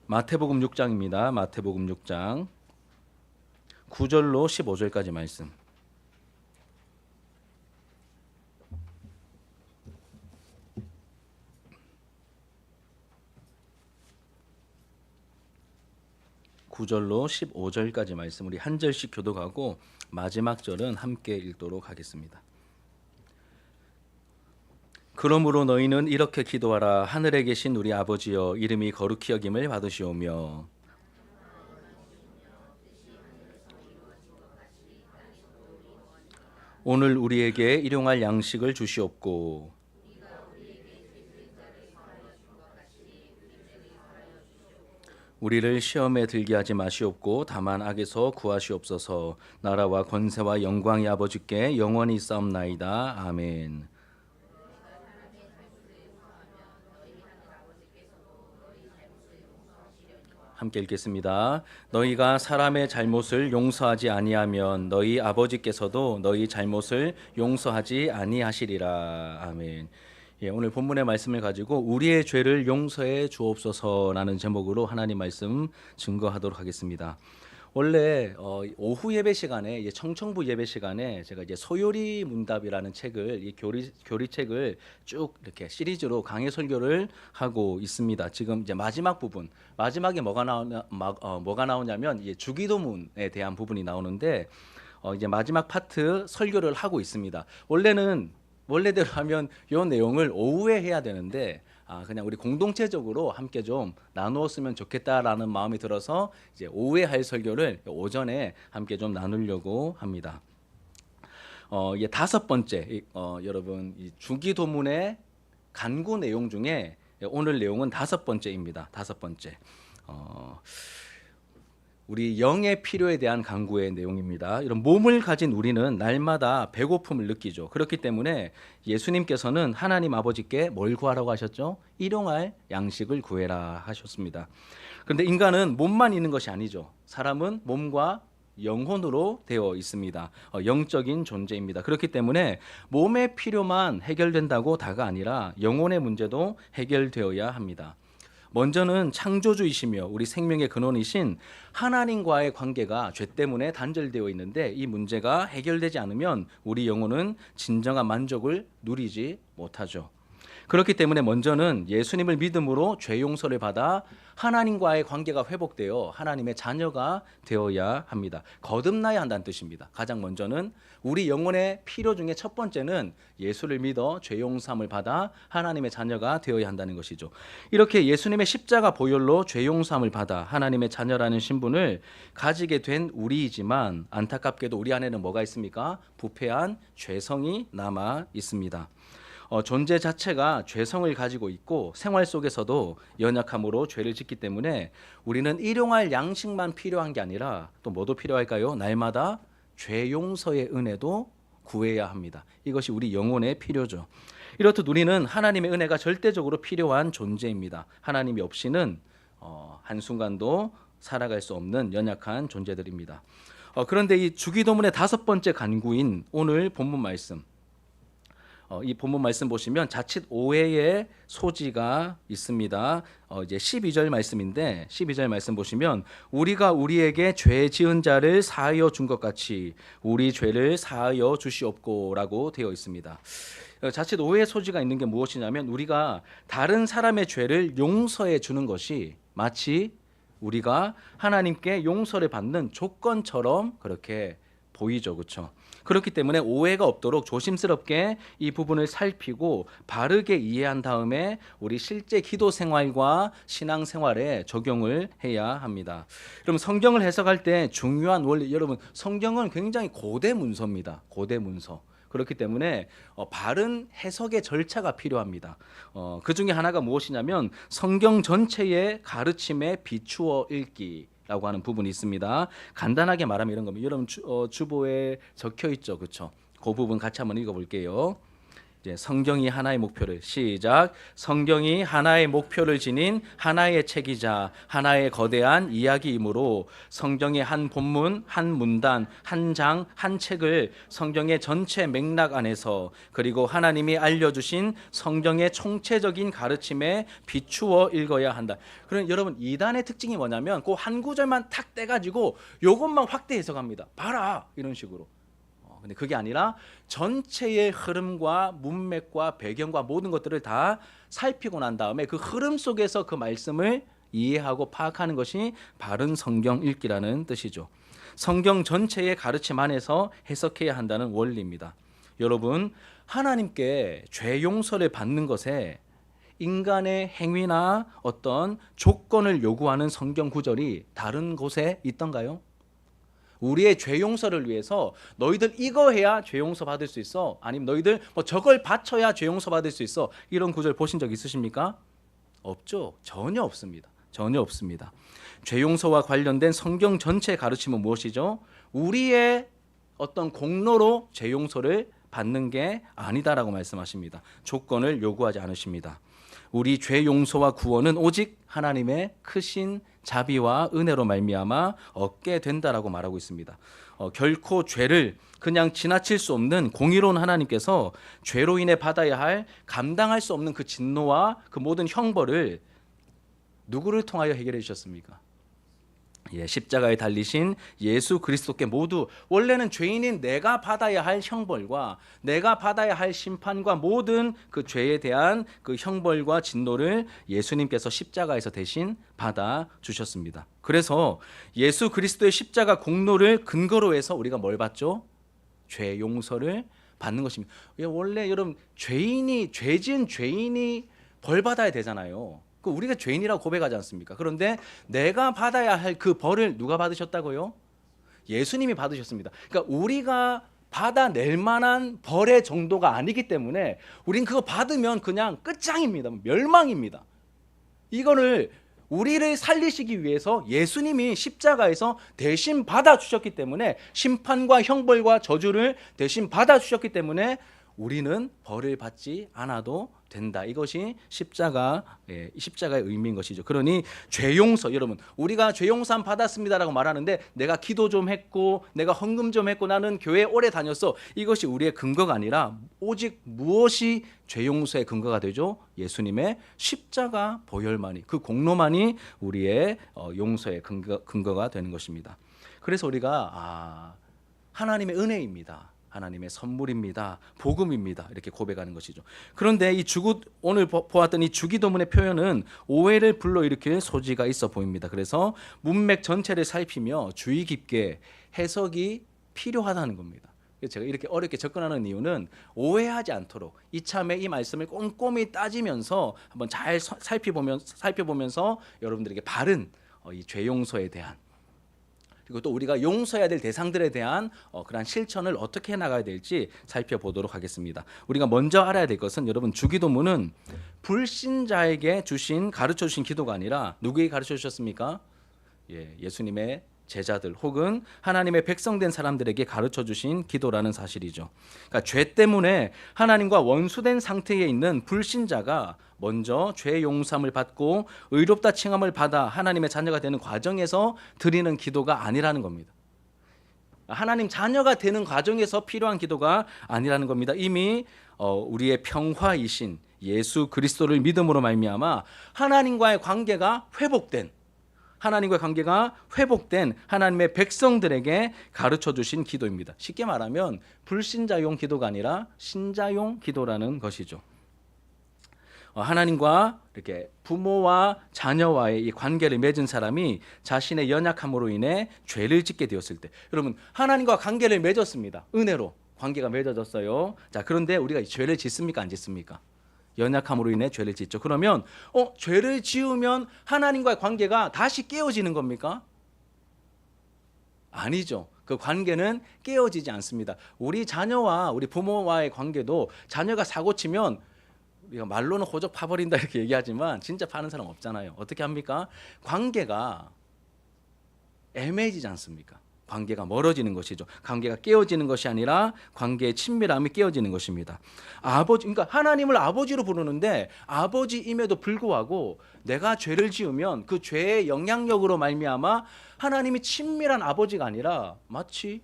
마태복음 6장입니다. 마태복음 6장 9절로 15절까지 말씀. (9절로 15절까지) 말씀 우리 한 절씩 교독하고 마지막 절은 함께 읽도록 하겠습니다. 그러므로 너희는 이렇게 기도하라. 하늘에 계신 우리 아버지여, 이름이 거룩히 여김을 받으시오며 오늘 우리에게 일용할 양식을 주시옵고 우리를 시험에 들게 하지 마시옵고 다만 악에서 구하시옵소서. 나라와 권세와 영광이 아버지께 영원히 있사옵나이다. 아멘. 함께 읽겠습니다. 너희가 사람의 잘못을 용서하지 아니하면 너희 아버지께서도 너희 잘못을 용서하지 아니하시리라. 아멘. 오늘 본문의 말씀을 가지고 우리의 죄를 용서해 주옵소서라는 제목으로 하나님 말씀 증거하도록 하겠습니다. 원래 오후 예배 시간에 청청부 예배 시간에 제가 이제 소요리 문답이라는 책을 이 교리책을 쭉 이렇게 시리즈로 강해 설교를 하고 있습니다. 지금 이제 마지막 부분 마지막에 뭐가 나오냐면 이제 주기도문에 대한 부분이 나오는데 이제 마지막 파트 설교를 하고 있습니다. 원래대로 하면 이 내용을 오후에 해야 되는데 그냥 우리 공동체적으로 함께 좀 나누었으면 좋겠다라는 마음이 들어서 이제 오후에 할 설교를 오전에 함께 좀 나누려고 합니다. 이게 다섯 번째 여러분 이 주기도문의 간구 내용 중에 오늘 내용은 다섯 번째입니다. 다섯 번째. 우리 영의 필요에 대한 간구의 내용입니다. 이런 몸을 가진 우리는 날마다 배고픔을 느끼죠. 그렇기 때문에 예수님께서는 하나님 아버지께 뭘 구하라고 하셨죠? 일용할 양식을 구해라 하셨습니다. 그런데 인간은 몸만 있는 것이 아니죠. 사람은 몸과 영혼으로 되어 있습니다. 영적인 존재입니다. 그렇기 때문에 몸의 필요만 해결된다고 다가 아니라 영혼의 문제도 해결되어야 합니다. 먼저는 창조주이시며 우리 생명의 근원이신 하나님과의 관계가 죄 때문에 단절되어 있는데 이 문제가 해결되지 않으면 우리 영혼은 진정한 만족을 누리지 못하죠. 그렇기 때문에 먼저는 예수님을 믿음으로 죄 용서를 받아 하나님과의 관계가 회복되어 하나님의 자녀가 되어야 합니다. 거듭나야 한다는 뜻입니다. 가장 먼저는 우리 영혼의 필요 중에 첫 번째는 예수를 믿어 죄 용서함을 받아 하나님의 자녀가 되어야 한다는 것이죠. 이렇게 예수님의 십자가 보혈로 죄 용서함을 받아 하나님의 자녀라는 신분을 가지게 된 우리이지만 안타깝게도 우리 안에는 뭐가 있습니까? 부패한 죄성이 남아 있습니다. 존재 자체가 죄성을 가지고 있고 생활 속에서도 연약함으로 죄를 짓기 때문에 우리는 일용할 양식만 필요한 게 아니라 또 뭐도 필요할까요? 날마다 죄 용서의 은혜도 구해야 합니다. 이것이 우리 영혼의 필요죠. 이렇듯 우리는 하나님의 은혜가 절대적으로 필요한 존재입니다. 하나님이 없이는 한순간도 살아갈 수 없는 연약한 존재들입니다. 그런데 이 주기도문의 다섯 번째 간구인 오늘 본문 말씀, 이 본문 말씀 보시면 자칫 오해의 소지가 있습니다. 이제 12절 말씀인데 12절 말씀 보시면 우리가 우리에게 죄 지은 자를 사하여 준 것 같이 우리 죄를 사하여 주시옵고라고 되어 있습니다. 자칫 오해의 소지가 있는 게 무엇이냐면 우리가 다른 사람의 죄를 용서해 주는 것이 마치 우리가 하나님께 용서를 받는 조건처럼 그렇게 보이죠. 그렇죠? 그렇기 때문에 오해가 없도록 조심스럽게 이 부분을 살피고 바르게 이해한 다음에 우리 실제 기도 생활과 신앙 생활에 적용을 해야 합니다. 여러분 성경을 해석할 때 중요한 원리, 여러분 성경은 굉장히 고대 문서입니다. 고대 문서. 그렇기 때문에 바른 해석의 절차가 필요합니다. 그 중에 하나가 무엇이냐면 성경 전체의 가르침에 비추어 읽기 라고 하는 부분이 있습니다. 간단하게 말하면 이런 겁니다. 여러분 주보에 적혀 있죠, 그렇죠? 그 부분 같이 한번 읽어볼게요. 이제 성경이 하나의 목표를 시작. 성경이 하나의 목표를 지닌 하나의 책이자 하나의 거대한 이야기이므로 성경의 한 본문, 한 문단, 한 장, 한 책을 성경의 전체 맥락 안에서 그리고 하나님이 알려주신 성경의 총체적인 가르침에 비추어 읽어야 한다. 그럼 여러분 이단의 특징이 뭐냐면 그 한 구절만 탁 떼가지고 요것만 확대 해석합니다. 봐라 이런 식으로. 근데 그게 아니라 전체의 흐름과 문맥과 배경과 모든 것들을 다 살피고 난 다음에 그 흐름 속에서 그 말씀을 이해하고 파악하는 것이 바른 성경 읽기라는 뜻이죠. 성경 전체의 가르침 안에서 해석해야 한다는 원리입니다. 여러분, 하나님께 죄 용서를 받는 것에 인간의 행위나 어떤 조건을 요구하는 성경 구절이 다른 곳에 있던가요? 우리의 죄 용서를 위해서 너희들 이거 해야 죄 용서 받을 수 있어. 아니면 너희들 뭐 저걸 바쳐야 죄 용서 받을 수 있어. 이런 구절 보신 적 있으십니까? 없죠. 전혀 없습니다. 전혀 없습니다. 죄 용서와 관련된 성경 전체 가르침은 무엇이죠? 우리의 어떤 공로로 죄 용서를 받는 게 아니다라고 말씀하십니다. 조건을 요구하지 않으십니다. 우리 죄 용서와 구원은 오직 하나님의 크신 자비와 은혜로 말미암아 얻게 된다라고 말하고 있습니다. 결코 죄를 그냥 지나칠 수 없는 공의로운 하나님께서 죄로 인해 받아야 할 감당할 수 없는 그 진노와 그 모든 형벌을 누구를 통하여 해결해 주셨습니까? 십자가에 달리신 예수 그리스도께 모두 원래는 죄인인 내가 받아야 할 형벌과 내가 받아야 할 심판과 모든 그 죄에 대한 그 형벌과 진노를 예수님께서 십자가에서 대신 받아 주셨습니다. 그래서 예수 그리스도의 십자가 공로를 근거로 해서 우리가 뭘 받죠? 죄 용서를 받는 것입니다. 원래 여러분 죄 지은 죄인이 벌 받아야 되잖아요. 우리가 죄인이라고 고백하지 않습니까? 그런데 내가 받아야 할 그 벌을 누가 받으셨다고요? 예수님이 받으셨습니다. 그러니까 우리가 받아낼 만한 벌의 정도가 아니기 때문에 우린 그거 받으면 그냥 끝장입니다. 멸망입니다. 이거를 우리를 살리시기 위해서 예수님이 십자가에서 대신 받아주셨기 때문에 심판과 형벌과 저주를 대신 받아주셨기 때문에 우리는 벌을 받지 않아도 된다. 이것이 십자가의 의미인 것이죠. 그러니 죄 용서, 여러분 우리가 죄 용서 받았습니다라고 말하는데 내가 기도 좀 했고 내가 헌금 좀 했고 나는 교회 오래 다녔어. 이것이 우리의 근거가 아니라 오직 무엇이 죄 용서의 근거가 되죠? 예수님의 십자가 보혈만이, 그 공로만이 우리의 용서의 근거가 되는 것입니다. 그래서 우리가 하나님의 은혜입니다. 하나님의 선물입니다. 복음입니다. 이렇게 고백하는 것이죠. 그런데 오늘 보았던 이 주기도문의 표현은 오해를 불러일으킬 소지가 있어 보입니다. 그래서 문맥 전체를 살피며 주의 깊게 해석이 필요하다는 겁니다. 제가 이렇게 어렵게 접근하는 이유는 오해하지 않도록 이참에 이 말씀을 꼼꼼히 따지면서 한번 잘 살펴보면서 여러분들에게 바른 이 죄 용서에 대한 그리고 또 우리가 용서해야 될 대상들에 대한 그러한 실천을 어떻게 해나가야 될지 살펴보도록 하겠습니다. 우리가 먼저 알아야 될 것은 여러분 주기도문은 불신자에게 가르쳐 주신 기도가 아니라 누구에게 가르쳐 주셨습니까? 예수님의 제자들 혹은 하나님의 백성된 사람들에게 가르쳐 주신 기도라는 사실이죠. 그러니까 죄 때문에 하나님과 원수된 상태에 있는 불신자가 먼저 죄 용서함을 받고 의롭다 칭함을 받아 하나님의 자녀가 되는 과정에서 드리는 기도가 아니라는 겁니다. 하나님 자녀가 되는 과정에서 필요한 기도가 아니라는 겁니다. 이미 우리의 평화이신 예수 그리스도를 믿음으로 말미암아 하나님과의 관계가 회복된 하나님의 백성들에게 가르쳐 주신 기도입니다. 쉽게 말하면 불신자용 기도가 아니라 신자용 기도라는 것이죠. 하나님과 이렇게 부모와 자녀와의 이 관계를 맺은 사람이 자신의 연약함으로 인해 죄를 짓게 되었을 때, 여러분 하나님과 관계를 맺었습니다. 은혜로 관계가 맺어졌어요. 자, 그런데 우리가 죄를 짓습니까? 안 짓습니까? 연약함으로 인해 죄를 짓죠. 그러면 죄를 지으면 하나님과의 관계가 다시 깨어지는 겁니까? 아니죠. 그 관계는 깨어지지 않습니다. 우리 자녀와 우리 부모와의 관계도 자녀가 사고 치면 우리가 말로는 호적 파버린다 이렇게 얘기하지만 진짜 파는 사람 없잖아요. 어떻게 합니까? 관계가 애매해지지 않습니까? 관계가 멀어지는 것이죠. 관계가 깨어지는 것이 아니라 관계의 친밀함이 깨어지는 것입니다. 그러니까 하나님을 아버지로 부르는데 아버지임에도 불구하고 내가 죄를 지으면 그 죄의 영향력으로 말미암아 하나님이 친밀한 아버지가 아니라 마치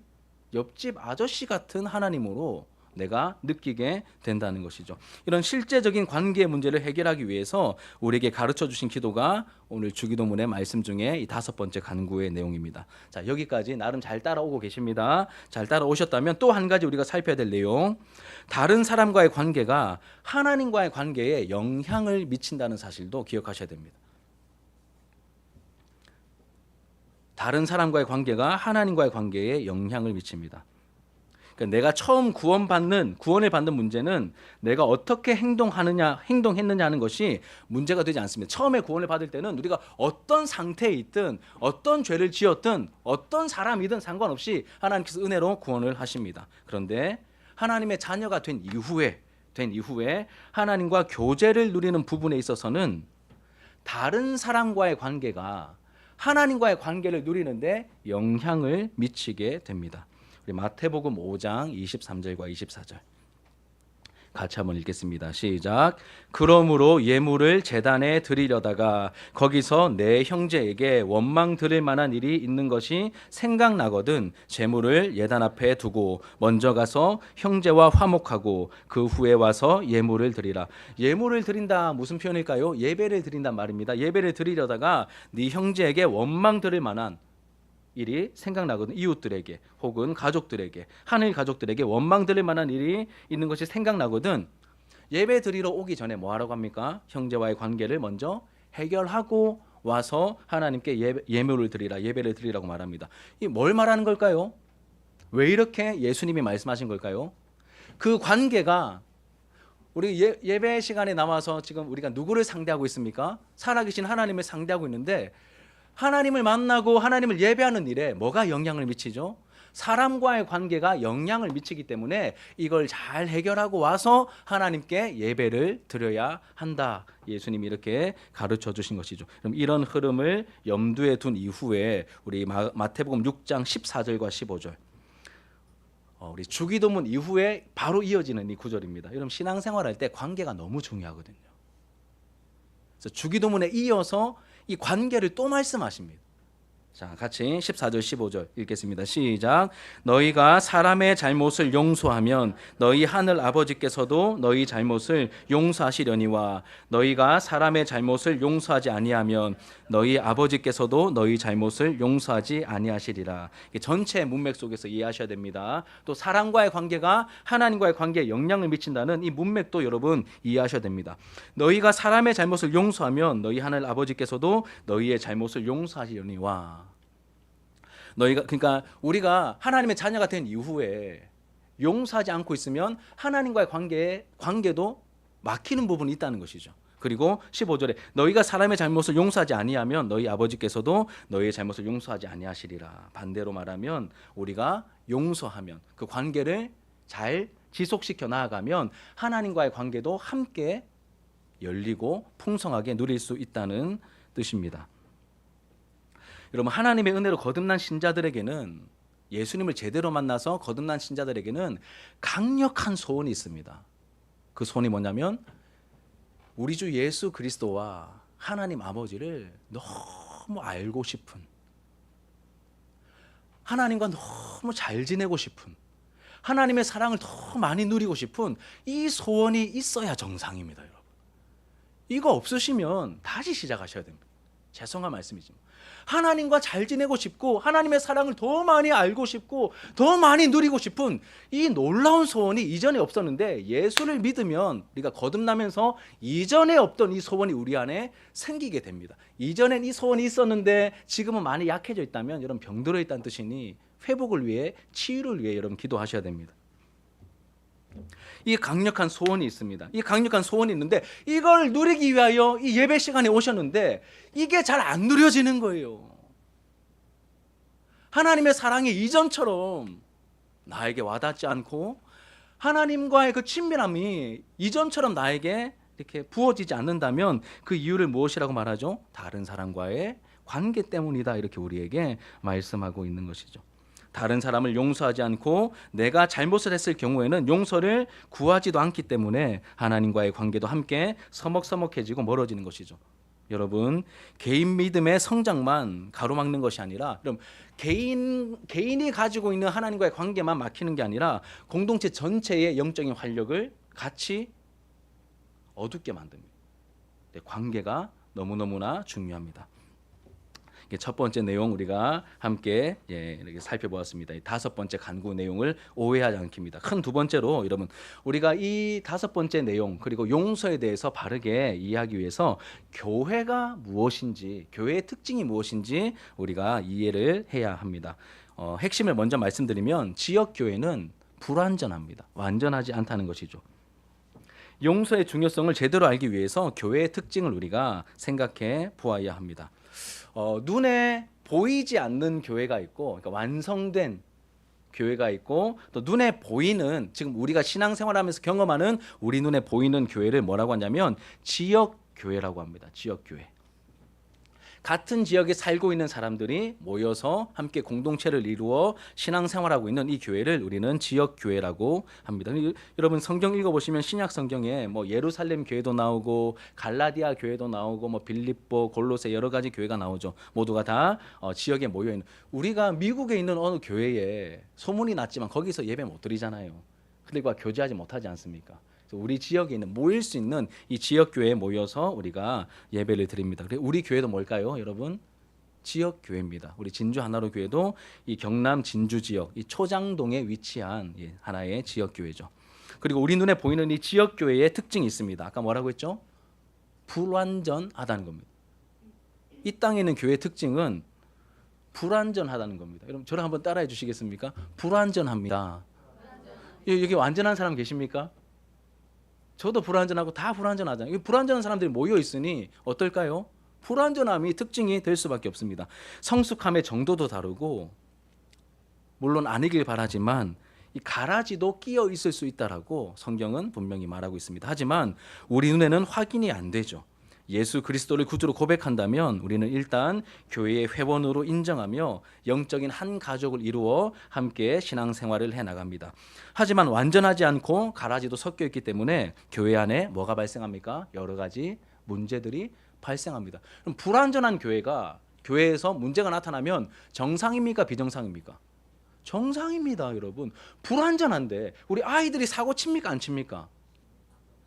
옆집 아저씨 같은 하나님으로 내가 느끼게 된다는 것이죠. 이런 실제적인 관계의 문제를 해결하기 위해서 우리에게 가르쳐 주신 기도가 오늘 주기도문의 말씀 중에 이 5번째 간구의 내용입니다. 자, 여기까지 나름 잘 따라오고 계십니다. 잘 따라오셨다면 또 한 가지 우리가 살펴야 될 내용, 다른 사람과의 관계가 하나님과의 관계에 영향을 미친다는 사실도 기억하셔야 됩니다. 다른 사람과의 관계가 하나님과의 관계에 영향을 미칩니다. 그러니까 내가 처음 구원을 받는 문제는 내가 어떻게 행동했느냐 하는 것이 문제가 되지 않습니다. 처음에 구원을 받을 때는 우리가 어떤 상태에 있든 어떤 죄를 지었든 어떤 사람이든 상관없이 하나님께서 은혜로 구원을 하십니다. 그런데 하나님의 자녀가 된 이후에 하나님과 교제를 누리는 부분에 있어서는 다른 사람과의 관계가 하나님과의 관계를 누리는데 영향을 미치게 됩니다. 우리 마태복음 5장 23절과 24절 같이 한번 읽겠습니다. 시작. 그러므로 예물을 제단에 드리려다가 거기서 내 형제에게 원망 들을 만한 일이 있는 것이 생각나거든 제물을 예단 앞에 두고 먼저 가서 형제와 화목하고 그 후에 와서 예물을 드리라. 예물을 드린다 무슨 표현일까요? 예배를 드린단 말입니다. 예배를 드리려다가 네 형제에게 원망 들을 만한 일이 생각나거든. 이웃들에게 혹은 가족들에게, 하늘 가족들에게 원망 들을 만한 일이 있는 것이 생각나거든. 예배 드리러 오기 전에 뭐 하라고 합니까? 형제와의 관계를 먼저 해결하고 와서 하나님께 예물을 드리라, 예배를 드리라고 말합니다. 이 뭘 말하는 걸까요? 왜 이렇게 예수님이 말씀하신 걸까요? 그 관계가 우리 예배 시간에 나와서 지금 우리가 누구를 상대하고 있습니까? 살아계신 하나님을 상대하고 있는데 하나님을 만나고 하나님을 예배하는 일에 뭐가 영향을 미치죠? 사람과의 관계가 영향을 미치기 때문에 이걸 잘 해결하고 와서 하나님께 예배를 드려야 한다. 예수님이 이렇게 가르쳐 주신 것이죠. 그럼 이런 흐름을 염두에 둔 이후에 우리 마태복음 6장 14절과 15절 우리 주기도문 이후에 바로 이어지는 이 구절입니다. 여러분 신앙생활할 때 관계가 너무 중요하거든요. 그래서 주기도문에 이어서 이 관계를 또 말씀하십니다. 자, 같이 14절 15절 읽겠습니다. 시작. 너희가 사람의 잘못을 용서하면 너희 하늘 아버지께서도 너희 잘못을 용서하시려니와 너희가 사람의 잘못을 용서하지 아니하면 너희 아버지께서도 너희 잘못을 용서하지 아니하시리라. 전체 문맥 속에서 이해하셔야 됩니다. 또 사람과의 관계가 하나님과의 관계에 영향을 미친다는 이 문맥도 여러분 이해하셔야 됩니다. 너희가 사람의 잘못을 용서하면 너희 하늘 아버지께서도 너희의 잘못을 용서하시려니와. 그러니까 우리가 하나님의 자녀가 된 이후에 용서하지 않고 있으면 하나님과의 관계도 막히는 부분이 있다는 것이죠. 그리고 15절에 너희가 사람의 잘못을 용서하지 아니하면 너희 아버지께서도 너희의 잘못을 용서하지 아니하시리라. 반대로 말하면 우리가 용서하면 그 관계를 잘 지속시켜 나아가면 하나님과의 관계도 함께 열리고 풍성하게 누릴 수 있다는 뜻입니다. 여러분 하나님의 은혜로 거듭난 신자들에게는 예수님을 제대로 만나서 거듭난 신자들에게는 강력한 소원이 있습니다. 그 소원이 뭐냐면 우리 주 예수 그리스도와 하나님 아버지를 너무 알고 싶은, 하나님과 너무 잘 지내고 싶은, 하나님의 사랑을 더 많이 누리고 싶은 이 소원이 있어야 정상입니다. 여러분 이거 없으시면 다시 시작하셔야 됩니다. 죄송한 말씀이지만 하나님과 잘 지내고 싶고 하나님의 사랑을 더 많이 알고 싶고 더 많이 누리고 싶은 이 놀라운 소원이 이전에 없었는데 예수를 믿으면 우리가 거듭나면서 이전에 없던 이 소원이 우리 안에 생기게 됩니다. 이전엔 이 소원이 있었는데 지금은 많이 약해져 있다면 여러분 병들어 있다는 뜻이니 회복을 위해 치유를 위해 여러분 기도하셔야 됩니다. 이 강력한 소원이 있습니다. 이 강력한 소원이 있는데 이걸 누리기 위하여 이 예배 시간에 오셨는데 이게 잘 안 누려지는 거예요. 하나님의 사랑이 이전처럼 나에게 와닿지 않고 하나님과의 그 친밀함이 이전처럼 나에게 이렇게 부어지지 않는다면 그 이유를 무엇이라고 말하죠? 다른 사람과의 관계 때문이다. 이렇게 우리에게 말씀하고 있는 것이죠. 다른 사람을 용서하지 않고 내가 잘못을 했을 경우에는 용서를 구하지도 않기 때문에 하나님과의 관계도 함께 서먹서먹해지고 멀어지는 것이죠. 여러분, 개인 믿음의 성장만 가로막는 것이 아니라, 그럼 개인이 가지고 있는 하나님과의 관계만 막히는 게 아니라 공동체 전체의 영적인 활력을 같이 어둡게 만듭니다. 관계가 너무너무나 중요합니다. 첫 번째 내용 우리가 함께 이렇게 살펴보았습니다. 다섯 번째 간구 내용을 오해하지 않기입니다. 큰 두 번째로 여러분, 우리가 이 다섯 번째 내용 그리고 용서에 대해서 바르게 이해하기 위해서 교회가 무엇인지, 교회의 특징이 무엇인지 우리가 이해를 해야 합니다. 핵심을 먼저 말씀드리면 지역 교회는 불완전합니다. 완전하지 않다는 것이죠. 용서의 중요성을 제대로 알기 위해서 교회의 특징을 우리가 생각해 보아야 합니다. 눈에 보이지 않는 교회가 있고, 그러니까 완성된 교회가 있고, 또 눈에 보이는, 지금 우리가 신앙생활하면서 경험하는 우리 눈에 보이는 교회를 뭐라고 하냐면 지역 교회라고 합니다. 지역 교회. 같은 지역에 살고 있는 사람들이 모여서 함께 공동체를 이루어 신앙생활하고 있는 이 교회를 우리는 지역 교회라고 합니다. 여러분 성경 읽어보시면 신약 성경에 뭐 예루살렘 교회도 나오고 갈라디아 교회도 나오고 뭐 빌립보, 골로새 여러 가지 교회가 나오죠. 모두가 다 지역에 모여 있는. 우리가 미국에 있는 어느 교회에 소문이 났지만 거기서 예배 못 드리잖아요. 그들과 교제하지 못하지 않습니까? 우리 지역에 있는 모일 수 있는 이 지역 교회에 모여서 우리가 예배를 드립니다. 우리 교회도 뭘까요, 여러분? 지역 교회입니다. 우리 진주 하나로 교회도 이 경남 진주 지역, 이 초장동에 위치한 하나의 지역 교회죠. 그리고 우리 눈에 보이는 이 지역 교회의 특징이 있습니다. 아까 뭐라고 했죠? 불완전하다는 겁니다. 이 땅에 있는 교회의 특징은 불완전하다는 겁니다. 여러분 저랑 한번 따라해 주시겠습니까? 불완전합니다. 여기 완전한 사람 계십니까? 저도 불완전하고 다 불완전하잖아요. 불완전한 사람들이 모여 있으니 어떨까요? 불완전함이 특징이 될 수밖에 없습니다. 성숙함의 정도도 다르고, 물론 아니길 바라지만 이 가라지도 끼어 있을 수 있다라고 성경은 분명히 말하고 있습니다. 하지만 우리 눈에는 확인이 안 되죠. 예수 그리스도를 구주로 고백한다면 우리는 일단 교회의 회원으로 인정하며 영적인 한 가족을 이루어 함께 신앙생활을 해나갑니다. 하지만 완전하지 않고 가라지도 섞여 있기 때문에 교회 안에 뭐가 발생합니까? 여러 가지 문제들이 발생합니다. 그럼 불완전한 교회가, 교회에서 문제가 나타나면 정상입니까? 비정상입니까? 정상입니다, 여러분. 불완전한데 우리 아이들이 사고 칩니까? 안 칩니까?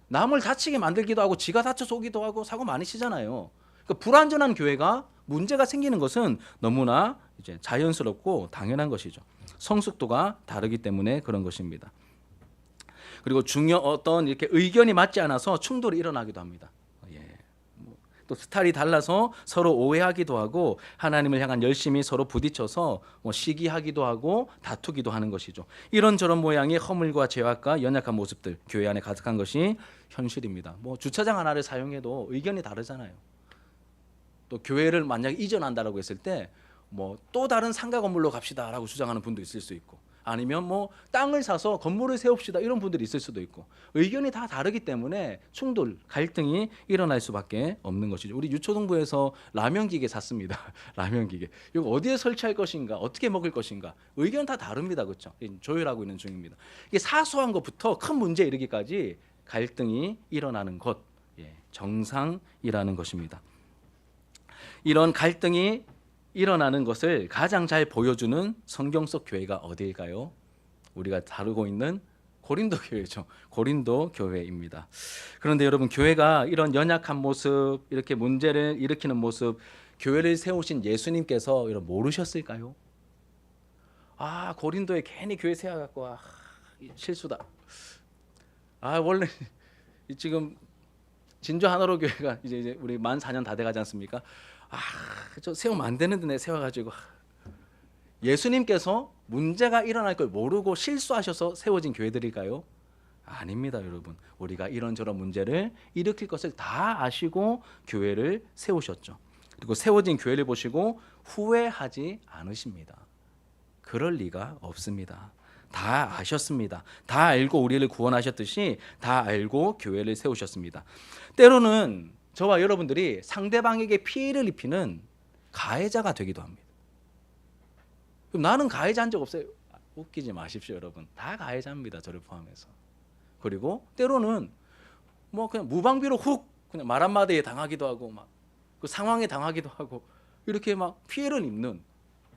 남을 다치게 만들기도 하고 지가 다쳐서 오기도 하고 사고 많이 치잖아요. 그러니까 불완전한 교회가 문제가 생기는 것은 너무나 이제 자연스럽고 당연한 것이죠. 성숙도가 다르기 때문에 그런 것입니다. 그리고 어떤 이렇게 의견이 맞지 않아서 충돌이 일어나기도 합니다. 또 스타일이 달라서 서로 오해하기도 하고 하나님을 향한 열심히 서로 부딪혀서 시기하기도 하고 다투기도 하는 것이죠. 이런저런 모양의 허물과 죄악과 연약한 모습들 교회 안에 가득한 것이 현실입니다. 주차장 하나를 사용해도 의견이 다르잖아요. 또 교회를 만약에 이전한다라고 했을 때 또 다른 상가 건물로 갑시다라고 주장하는 분도 있을 수 있고, 아니면 땅을 사서 건물을 세웁시다 이런 분들이 있을 수도 있고, 의견이 다 다르기 때문에 충돌, 갈등이 일어날 수밖에 없는 것이죠. 우리 유초동부에서 라면 기계 샀습니다. 라면 기계. 이거 어디에 설치할 것인가, 어떻게 먹을 것인가, 의견 다 다릅니다. 그렇죠? 조율하고 있는 중입니다. 이게 사소한 것부터 큰 문제에 이르기까지 갈등이 일어나는 것, 정상이라는 것입니다. 이런 갈등이 일어나는 것을 가장 잘 보여주는 성경 속 교회가 어디일까요? 우리가 다루고 있는 고린도 교회죠. 고린도 교회입니다. 그런데 여러분, 교회가 이런 연약한 모습, 이렇게 문제를 일으키는 모습, 교회를 세우신 예수님께서 이런 모르셨을까요? 고린도에 괜히 교회 세워갖고 실수다. 원래 지금 진주 하나로 교회가 이제 우리 만 4년 다 돼가지 않습니까? 저 세우면 안 되는데 내 세워가지고. 예수님께서 문제가 일어날 걸 모르고 실수하셔서 세워진 교회들일까요? 아닙니다, 여러분. 우리가 이런저런 문제를 일으킬 것을 다 아시고 교회를 세우셨죠. 그리고 세워진 교회를 보시고 후회하지 않으십니다. 그럴 리가 없습니다. 다 아셨습니다. 다 알고 우리를 구원하셨듯이 다 알고 교회를 세우셨습니다. 때로는 저와 여러분들이 상대방에게 피해를 입히는 가해자가 되기도 합니다. 그럼 나는 가해자인 적 없어요. 웃기지 마십시오, 여러분. 다 가해자입니다, 저를 포함해서. 그리고 때로는 뭐 그냥 무방비로 훅 그냥 말 한마디에 당하기도 하고 막 그 상황에 당하기도 하고 이렇게 막 피해를 입는,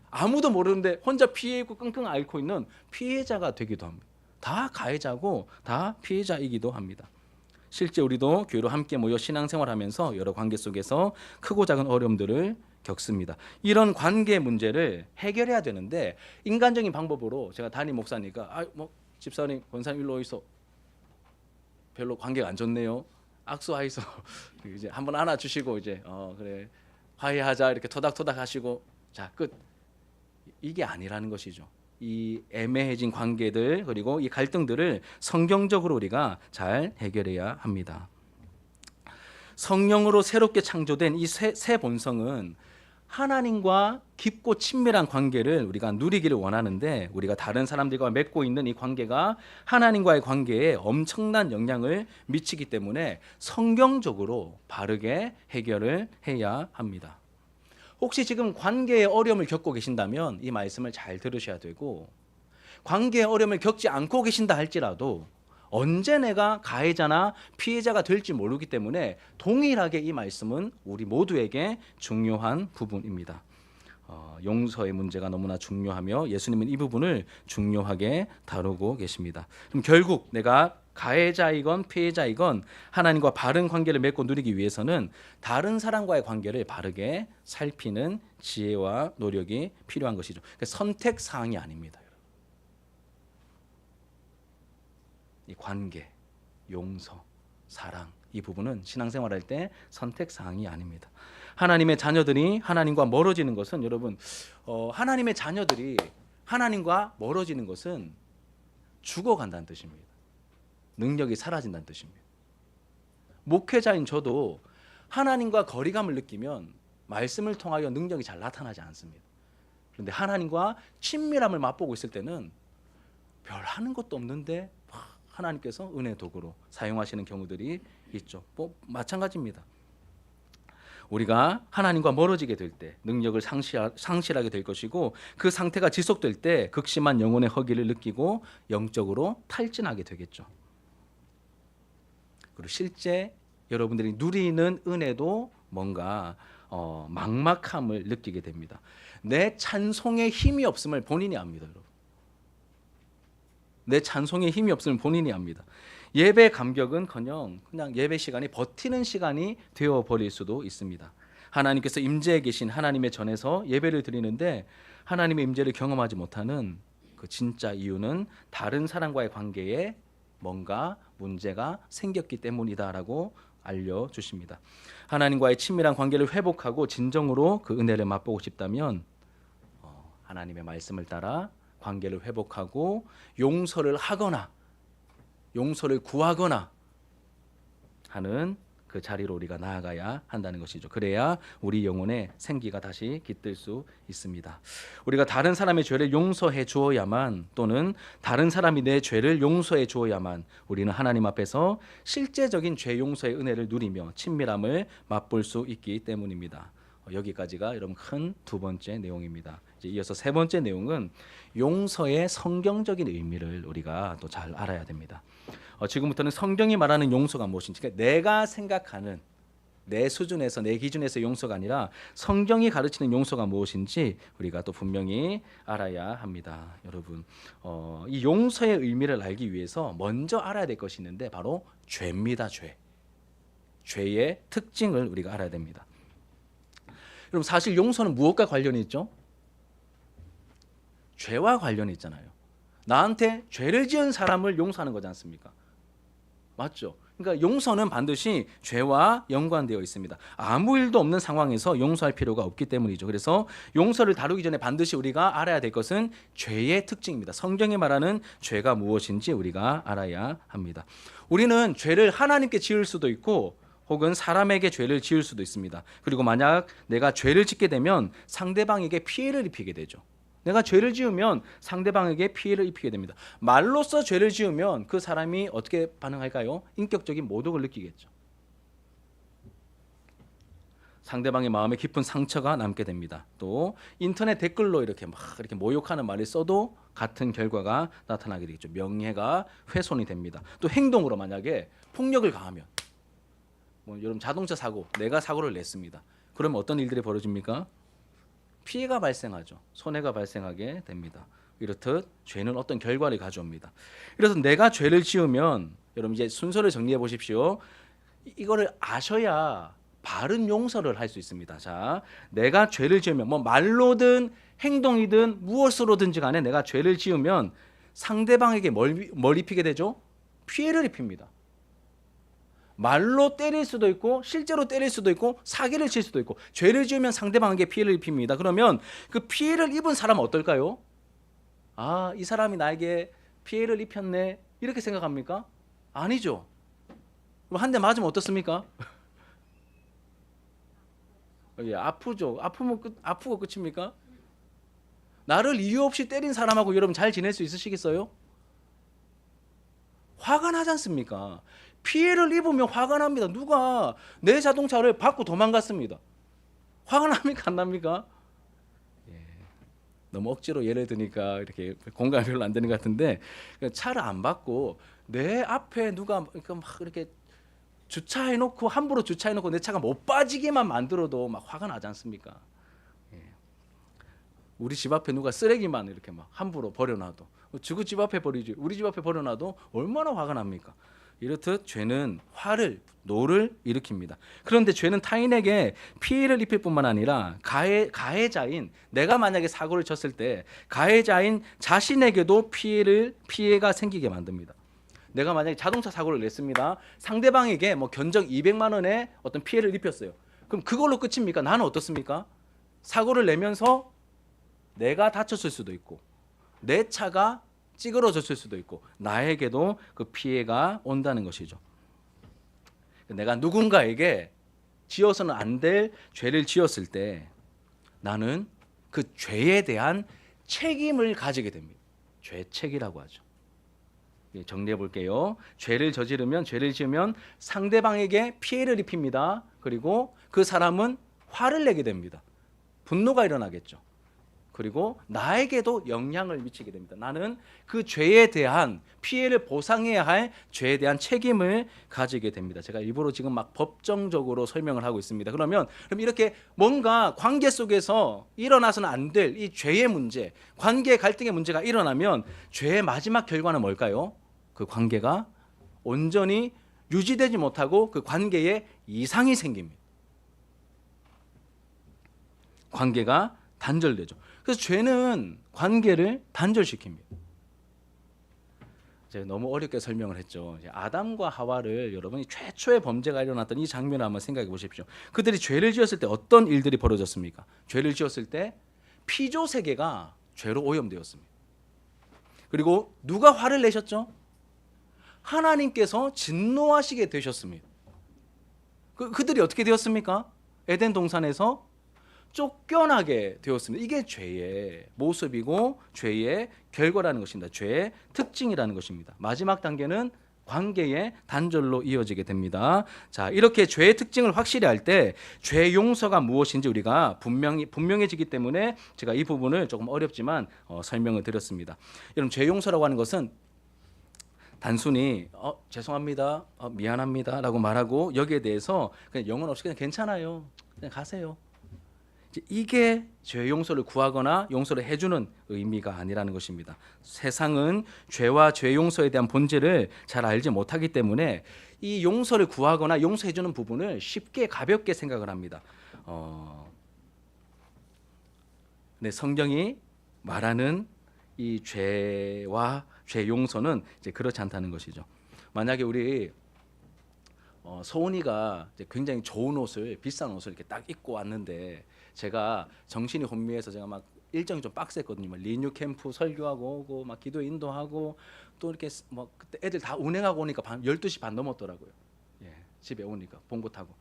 아무도 모르는데 혼자 피해 입고 끙끙 앓고 있는 피해자가 되기도 합니다. 다 가해자고 다 피해자이기도 합니다. 실제 우리도 교회로 함께 모여 신앙생활하면서 여러 관계 속에서 크고 작은 어려움들을 겪습니다. 이런 관계 문제를 해결해야 되는데 인간적인 방법으로, 제가 담임 목사니까 뭐 집사님, 권사님 일로 오이소. 별로 관계가 안 좋네요. 악수하이소. 이제 한번 안아주시고 이제 그래 화해하자 이렇게 토닥토닥 하시고 자 끝. 이게 아니라는 것이죠. 이 애매해진 관계들 그리고 이 갈등들을 성경적으로 우리가 잘 해결해야 합니다. 성령으로 새롭게 창조된 이 새 본성은 하나님과 깊고 친밀한 관계를 우리가 누리기를 원하는데, 우리가 다른 사람들과 맺고 있는 이 관계가 하나님과의 관계에 엄청난 영향을 미치기 때문에 성경적으로 바르게 해결을 해야 합니다. 혹시 지금 관계의 어려움을 겪고 계신다면 이 말씀을 잘 들으셔야 되고, 관계의 어려움을 겪지 않고 계신다 할지라도 언제 내가 가해자나 피해자가 될지 모르기 때문에 동일하게 이 말씀은 우리 모두에게 중요한 부분입니다. 용서의 문제가 너무나 중요하며 예수님은 이 부분을 중요하게 다루고 계십니다. 그럼 결국 내가 가해자이건 피해자이건 하나님과 바른 관계를 맺고 누리기 위해서는 다른 사람과의 관계를 바르게 살피는 지혜와 노력이 필요한 것이죠. 그러니까 선택 사항이 아닙니다. 이 관계, 용서, 사랑, 이 부분은 신앙생활할 때 선택 사항이 아닙니다. 하나님의 자녀들이 하나님과 멀어지는 것은, 여러분, 하나님의 자녀들이 하나님과 멀어지는 것은 죽어간다는 뜻입니다. 능력이 사라진다는 뜻입니다. 목회자인 저도 하나님과 거리감을 느끼면 말씀을 통하여 능력이 잘 나타나지 않습니다. 그런데 하나님과 친밀함을 맛보고 있을 때는 별 하는 것도 없는데 하나님께서 은혜 도구로 사용하시는 경우들이 있죠. 뭐 마찬가지입니다. 우리가 하나님과 멀어지게 될 때 능력을 상실하게 될 것이고, 그 상태가 지속될 때 극심한 영혼의 허기를 느끼고 영적으로 탈진하게 되겠죠. 그리고 실제 여러분들이 누리는 은혜도 뭔가 막막함을 느끼게 됩니다. 내 찬송에 힘이 없음을 본인이 압니다, 여러분. 내 찬송에 힘이 없으면 본인이 압니다. 예배 감격은커녕 그냥 예배 시간이 버티는 시간이 되어버릴 수도 있습니다. 하나님께서 임재해 계신 하나님의 전에서 예배를 드리는데 하나님의 임재를 경험하지 못하는 그 진짜 이유는 다른 사람과의 관계에 뭔가 문제가 생겼기 때문이다라고 알려주십니다. 하나님과의 친밀한 관계를 회복하고 진정으로 그 은혜를 맛보고 싶다면 하나님의 말씀을 따라 관계를 회복하고 용서를 하거나 용서를 구하거나 하는 그 자리로 우리가 나아가야 한다는 것이죠. 그래야 우리 영혼에 생기가 다시 깃들 수 있습니다. 우리가 다른 사람의 죄를 용서해 주어야만, 또는 다른 사람이 내 죄를 용서해 주어야만 우리는 하나님 앞에서 실제적인 죄 용서의 은혜를 누리며 친밀함을 맛볼 수 있기 때문입니다. 여기까지가 여러분 큰 두 번째 내용입니다. 이제 이어서 세 번째 내용은 용서의 성경적인 의미를 우리가 또 잘 알아야 됩니다. 지금부터는 성경이 말하는 용서가 무엇인지, 그러니까 내가 생각하는 내 수준에서 내 기준에서 용서가 아니라 성경이 가르치는 용서가 무엇인지 우리가 또 분명히 알아야 합니다. 여러분, 이 용서의 의미를 알기 위해서 먼저 알아야 될 것이 있는데 바로 죄입니다. 죄의 특징을 우리가 알아야 됩니다. 여러분, 사실 용서는 무엇과 관련이 있죠? 죄와 관련이 있잖아요. 나한테 죄를 지은 사람을 용서하는 거지 않습니까? 맞죠? 그러니까 용서는 반드시 죄와 연관되어 있습니다. 아무 일도 없는 상황에서 용서할 필요가 없기 때문이죠. 그래서 용서를 다루기 전에 반드시 우리가 알아야 될 것은 죄의 특징입니다. 성경이 말하는 죄가 무엇인지 우리가 알아야 합니다. 우리는 죄를 하나님께 지을 수도 있고 혹은 사람에게 죄를 지을 수도 있습니다. 그리고 만약 내가 죄를 짓게 되면 상대방에게 피해를 입히게 되죠. 내가 죄를 지으면 상대방에게 피해를 입히게 됩니다. 말로써 죄를 지으면 그 사람이 어떻게 반응할까요? 인격적인 모독을 느끼겠죠. 상대방의 마음에 깊은 상처가 남게 됩니다. 또 인터넷 댓글로 이렇게 모욕하는 말을 써도 같은 결과가 나타나게 되겠죠. 명예가 훼손이 됩니다. 또 행동으로 만약에 폭력을 가하면 여러분 자동차 사고 내가 사고를 냈습니다. 그러면 어떤 일들이 벌어집니까? 피해가 발생하죠. 손해가 발생하게 됩니다. 이렇듯 죄는 어떤 결과를 가져옵니다. 그래서 내가 죄를 지으면 여러분 이제 순서를 정리해 보십시오. 이거를 아셔야 바른 용서를 할 수 있습니다. 자, 내가 죄를 지으면 말로든 행동이든 무엇으로든지 간에 내가 죄를 지으면 상대방에게 뭘 입히게 되죠? 피해를 입힙니다. 말로 때릴 수도 있고 실제로 때릴 수도 있고 사기를 칠 수도 있고 죄를 지으면 상대방에게 피해를 입힙니다. 그러면 그 피해를 입은 사람은 어떨까요? 아, 이 사람이 나에게 피해를 입혔네 이렇게 생각합니까? 아니죠. 그럼 한 대 맞으면 어떻습니까? 예, 아프죠. 아프고 끝입니까? 나를 이유 없이 때린 사람하고 여러분 잘 지낼 수 있으시겠어요? 화가 나지 않습니까? 피해를 입으면 화가 납니다. 누가 내 자동차를 받고 도망갔습니다. 화가 납니까? 안 납니까? 예, 너무 억지로 예를 드니까 이렇게 공감이 별로 안 되는 것 같은데 차를 안 받고 내 앞에 누가 막 이렇게 주차해놓고 함부로 주차해놓고 내 차가 못 빠지게만 만들어도 막 화가 나지 않습니까? 예. 우리 집 앞에 누가 쓰레기만 이렇게 막 함부로 버려놔도 지구 집 앞에 버리지 우리 집 앞에 버려놔도 얼마나 화가 납니까? 이렇듯 죄는 노를 일으킵니다. 그런데 죄는 타인에게 피해를 입힐 뿐만 아니라 가해자인 내가 만약에 사고를 쳤을 때 가해자인 자신에게도 피해가 생기게 만듭니다. 내가 만약에 자동차 사고를 냈습니다. 상대방에게 견적 200만 원의 어떤 피해를 입혔어요. 그럼 그걸로 끝입니까? 나는 어떻습니까? 사고를 내면서 내가 다쳤을 수도 있고 내 차가 찌그러졌을 수도 있고 나에게도 그 피해가 온다는 것이죠. 내가 누군가에게 지어서는 안 될 죄를 지었을 때 나는 그 죄에 대한 책임을 가지게 됩니다. 죄책이라고 하죠. 정리해 볼게요. 죄를 지으면 상대방에게 피해를 입힙니다. 그리고 그 사람은 화를 내게 됩니다. 분노가 일어나겠죠. 그리고 나에게도 영향을 미치게 됩니다. 나는 그 죄에 대한 피해를 보상해야 할 죄에 대한 책임을 가지게 됩니다. 제가 일부러 지금 막 법정적으로 설명을 하고 있습니다. 그럼 이렇게 뭔가 관계 속에서 일어나서는 안 될 이 죄의 문제, 관계 갈등의 문제가 일어나면 죄의 마지막 결과는 뭘까요? 그 관계가 온전히 유지되지 못하고 그 관계에 이상이 생깁니다. 관계가 단절되죠. 그래서 죄는 관계를 단절시킵니다. 제가 너무 어렵게 설명을 했죠. 아담과 하와를 여러분이 최초의 범죄가 일어났던 이 장면을 한번 생각해 보십시오. 그들이 죄를 지었을 때 어떤 일들이 벌어졌습니까? 죄를 지었을 때 피조 세계가 죄로 오염되었습니다. 그리고 누가 화를 내셨죠? 하나님께서 진노하시게 되셨습니다. 그들이 어떻게 되었습니까? 에덴 동산에서 쫓겨나게 되었습니다. 이게 죄의 모습이고 죄의 결과라는 것입니다. 죄의 특징이라는 것입니다. 마지막 단계는 관계의 단절로 이어지게 됩니다. 자, 이렇게 죄의 특징을 확실히 할 때 죄 용서가 무엇인지 우리가 분명해지기 때문에 제가 이 부분을 조금 어렵지만 설명을 드렸습니다. 여러분, 죄 용서라고 하는 것은 단순히 죄송합니다, 미안합니다라고 말하고 여기에 대해서 그냥 영혼 없이 그냥 괜찮아요, 그냥 가세요. 이게 죄 용서를 구하거나 용서를 해주는 의미가 아니라는 것입니다. 세상은 죄와 죄 용서에 대한 본질을 잘 알지 못하기 때문에 이 용서를 구하거나 용서해주는 부분을 쉽게 가볍게 생각을 합니다. 네, 성경이 말하는 이 죄와 죄 용서는 이제 그렇지 않다는 것이죠. 만약에 우리 소은이가 이제 굉장히 좋은 옷을, 비싼 옷을 이렇게 딱 입고 왔는데 제가 정신이 혼미해서 제가 막 일정이 좀 빡셌거든요. 막 리뉴 캠프 설교하고 오고 막 기도 인도하고 또 이렇게 그때 애들 다 운행하고 오니까 12시 반 넘었더라고요. 예, 집에 오니까 봉고 타고.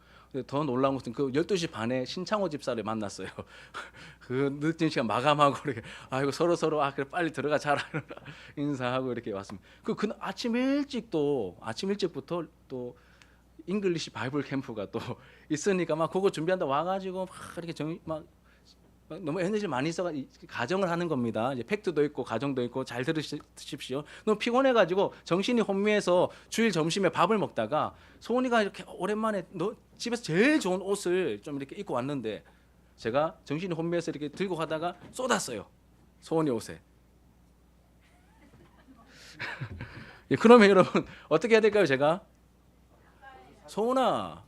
더 놀라운 것은 그 12시 반에 신창호 집사를 만났어요. 그 늦은 시간 마감하고 이렇게 아이고 서로 그래 빨리 들어가 잘 인사하고 이렇게 왔습니다. 그 아침 일찍부터 또 잉글리시 바이블 캠프가 또 있으니까 막 그거 준비한다 와가지고 막 이렇게 막 너무 에너지를 많이 써가 가정을 하는 겁니다. 이제 팩트도 있고 가정도 있고 잘 들으십시오. 너무 피곤해가지고 정신이 혼미해서 주일 점심에 밥을 먹다가 소은이가 이렇게 오랜만에 너 집에서 제일 좋은 옷을 좀 이렇게 입고 왔는데 제가 정신이 혼미해서 이렇게 들고 가다가 쏟았어요. 소은이 옷에. 예, 그러면 여러분 어떻게 해야 될까요? 제가 소은아,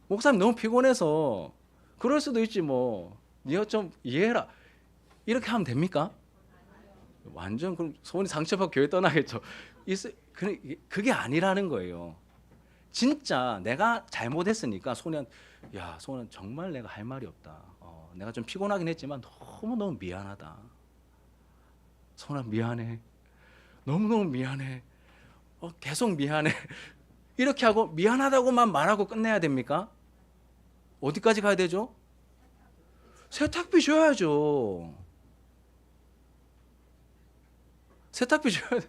목사님 너무 피곤해서 그럴 수도 있지 뭐. 네가 좀 이해해라. 이렇게 하면 됩니까? 완전 그럼 소은이 상처받고 교회 떠나겠죠. 그게 아니라는 거예요. 진짜 내가 잘못했으니까 소은이한테 야, 소은아 정말 내가 할 말이 없다. 내가 좀 피곤하긴 했지만 너무너무 미안하다. 소은아 미안해. 너무너무 미안해. 계속 미안해. 이렇게 하고 미안하다고만 말하고 끝내야 됩니까? 어디까지 가야 되죠? 세탁비 줘야죠. 세탁비 줘야 돼.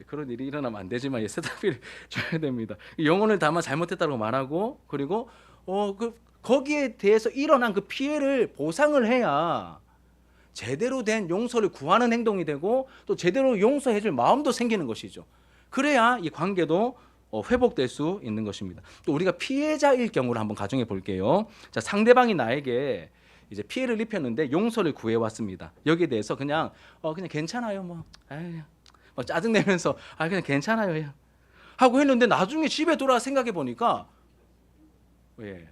그런 일이 일어나면 안 되지만 세탁비를 줘야 됩니다. 영혼을 담아 잘못했다고 말하고 그리고 거기에 대해서 일어난 그 피해를 보상을 해야 제대로 된 용서를 구하는 행동이 되고 또 제대로 용서해줄 마음도 생기는 것이죠. 그래야 이 관계도 회복될 수 있는 것입니다. 또 우리가 피해자일 경우를 한번 가정해 볼게요. 자, 상대방이 나에게 이제 피해를 입혔는데 용서를 구해 왔습니다. 여기에 대해서 그냥 괜찮아요, 뭐 짜증 내면서 그냥 괜찮아요 하고 했는데 나중에 집에 돌아 생각해 보니까 예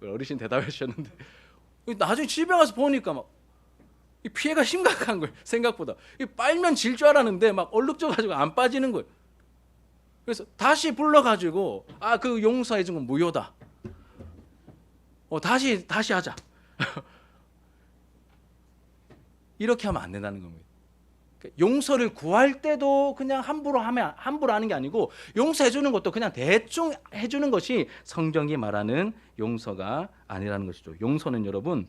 어르신 대답해 주셨는데 나중에 집에 가서 보니까 막 이 피해가 심각한 거예요. 생각보다 빨면 질 줄 알았는데 막 얼룩져가지고 안 빠지는 거예요. 그래서 다시 불러가지고 그 용서해 준 건 무효다. 다시 하자. 이렇게 하면 안 된다는 겁니다. 용서를 구할 때도 그냥 함부로 하는 게 아니고 용서해 주는 것도 그냥 대충 해주는 것이 성경이 말하는 용서가 아니라는 것이죠. 용서는 여러분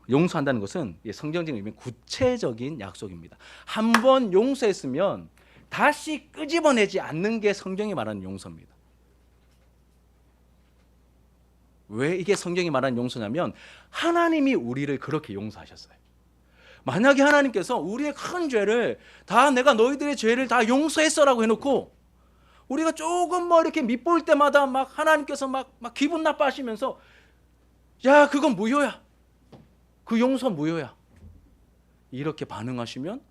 용서한다는 것은 성경적인 의미 구체적인 약속입니다. 한번 용서했으면 다시 끄집어내지 않는 게 성경이 말하는 용서입니다. 왜 이게 성경이 말하는 용서냐면 하나님이 우리를 그렇게 용서하셨어요. 만약에 하나님께서 우리의 큰 죄를 다 내가 너희들의 죄를 다 용서했어라고 해놓고 우리가 조금 이렇게 밉볼 때마다 막 하나님께서 막 기분 나빠하시면서 야 그건 무효야. 그 용서 무효야. 이렇게 반응하시면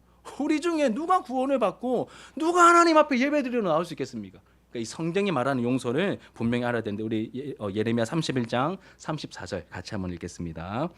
우리 중에 누가 구원을 받고 누가 하나님 앞에 예배드리러 나올 수 있겠습니까? 그러니까 이 성경이 말하는 용서를 분명히 알아야 되는데 우리 예레미야 31장 34절 같이 한번 읽겠습니다.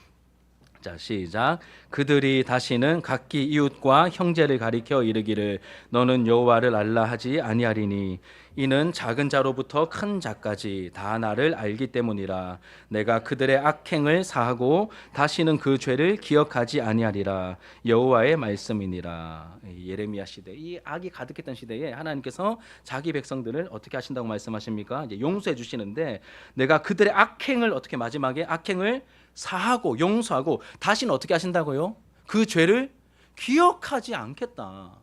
자, 시작. 그들이 다시는 각기 이웃과 형제를 가리켜 이르기를 너는 여호와를 알라 하지 아니하리니 이는 작은 자로부터 큰 자까지 다 나를 알기 때문이라. 내가 그들의 악행을 사하고 다시는 그 죄를 기억하지 아니하리라. 여호와의 말씀이니라. 예레미야 시대, 이 악이 가득했던 시대에 하나님께서 자기 백성들을 어떻게 하신다고 말씀하십니까? 이제 용서해 주시는데 내가 그들의 악행을 어떻게 마지막에 악행을 사하고 용서하고 다시는 어떻게 하신다고요? 그 죄를 기억하지 않겠다.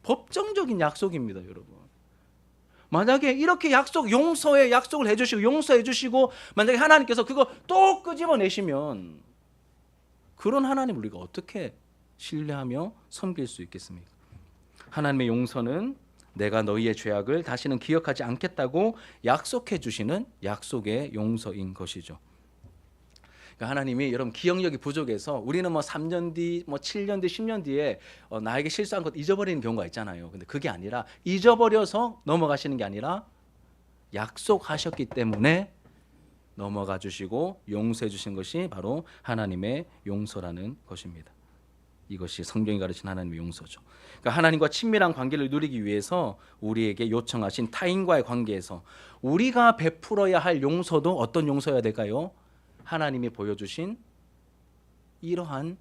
법정적인 약속입니다, 여러분. 만약에 이렇게 용서의 약속을 해주시고 용서해 주시고 만약에 하나님께서 그거 또 끄집어내시면 그런 하나님 우리가 어떻게 신뢰하며 섬길 수 있겠습니까? 하나님의 용서는 내가 너희의 죄악을 다시는 기억하지 않겠다고 약속해 주시는 약속의 용서인 것이죠. 그러니까 하나님이 여러분 기억력이 부족해서 우리는 3년 뒤, 7년 뒤, 10년 뒤에 나에게 실수한 것 잊어버리는 경우가 있잖아요. 근데 그게 아니라 잊어버려서 넘어가시는 게 아니라 약속하셨기 때문에 넘어가 주시고 용서해 주신 것이 바로 하나님의 용서라는 것입니다. 이것이 성경이 가르치는 하나님의 용서죠. 그러니까 하나님과 친밀한 관계를 누리기 위해서 우리에게 요청하신 타인과의 관계에서 우리가 베풀어야 할 용서도 어떤 용서여야 될까요? 하나님이 보여주신 이러한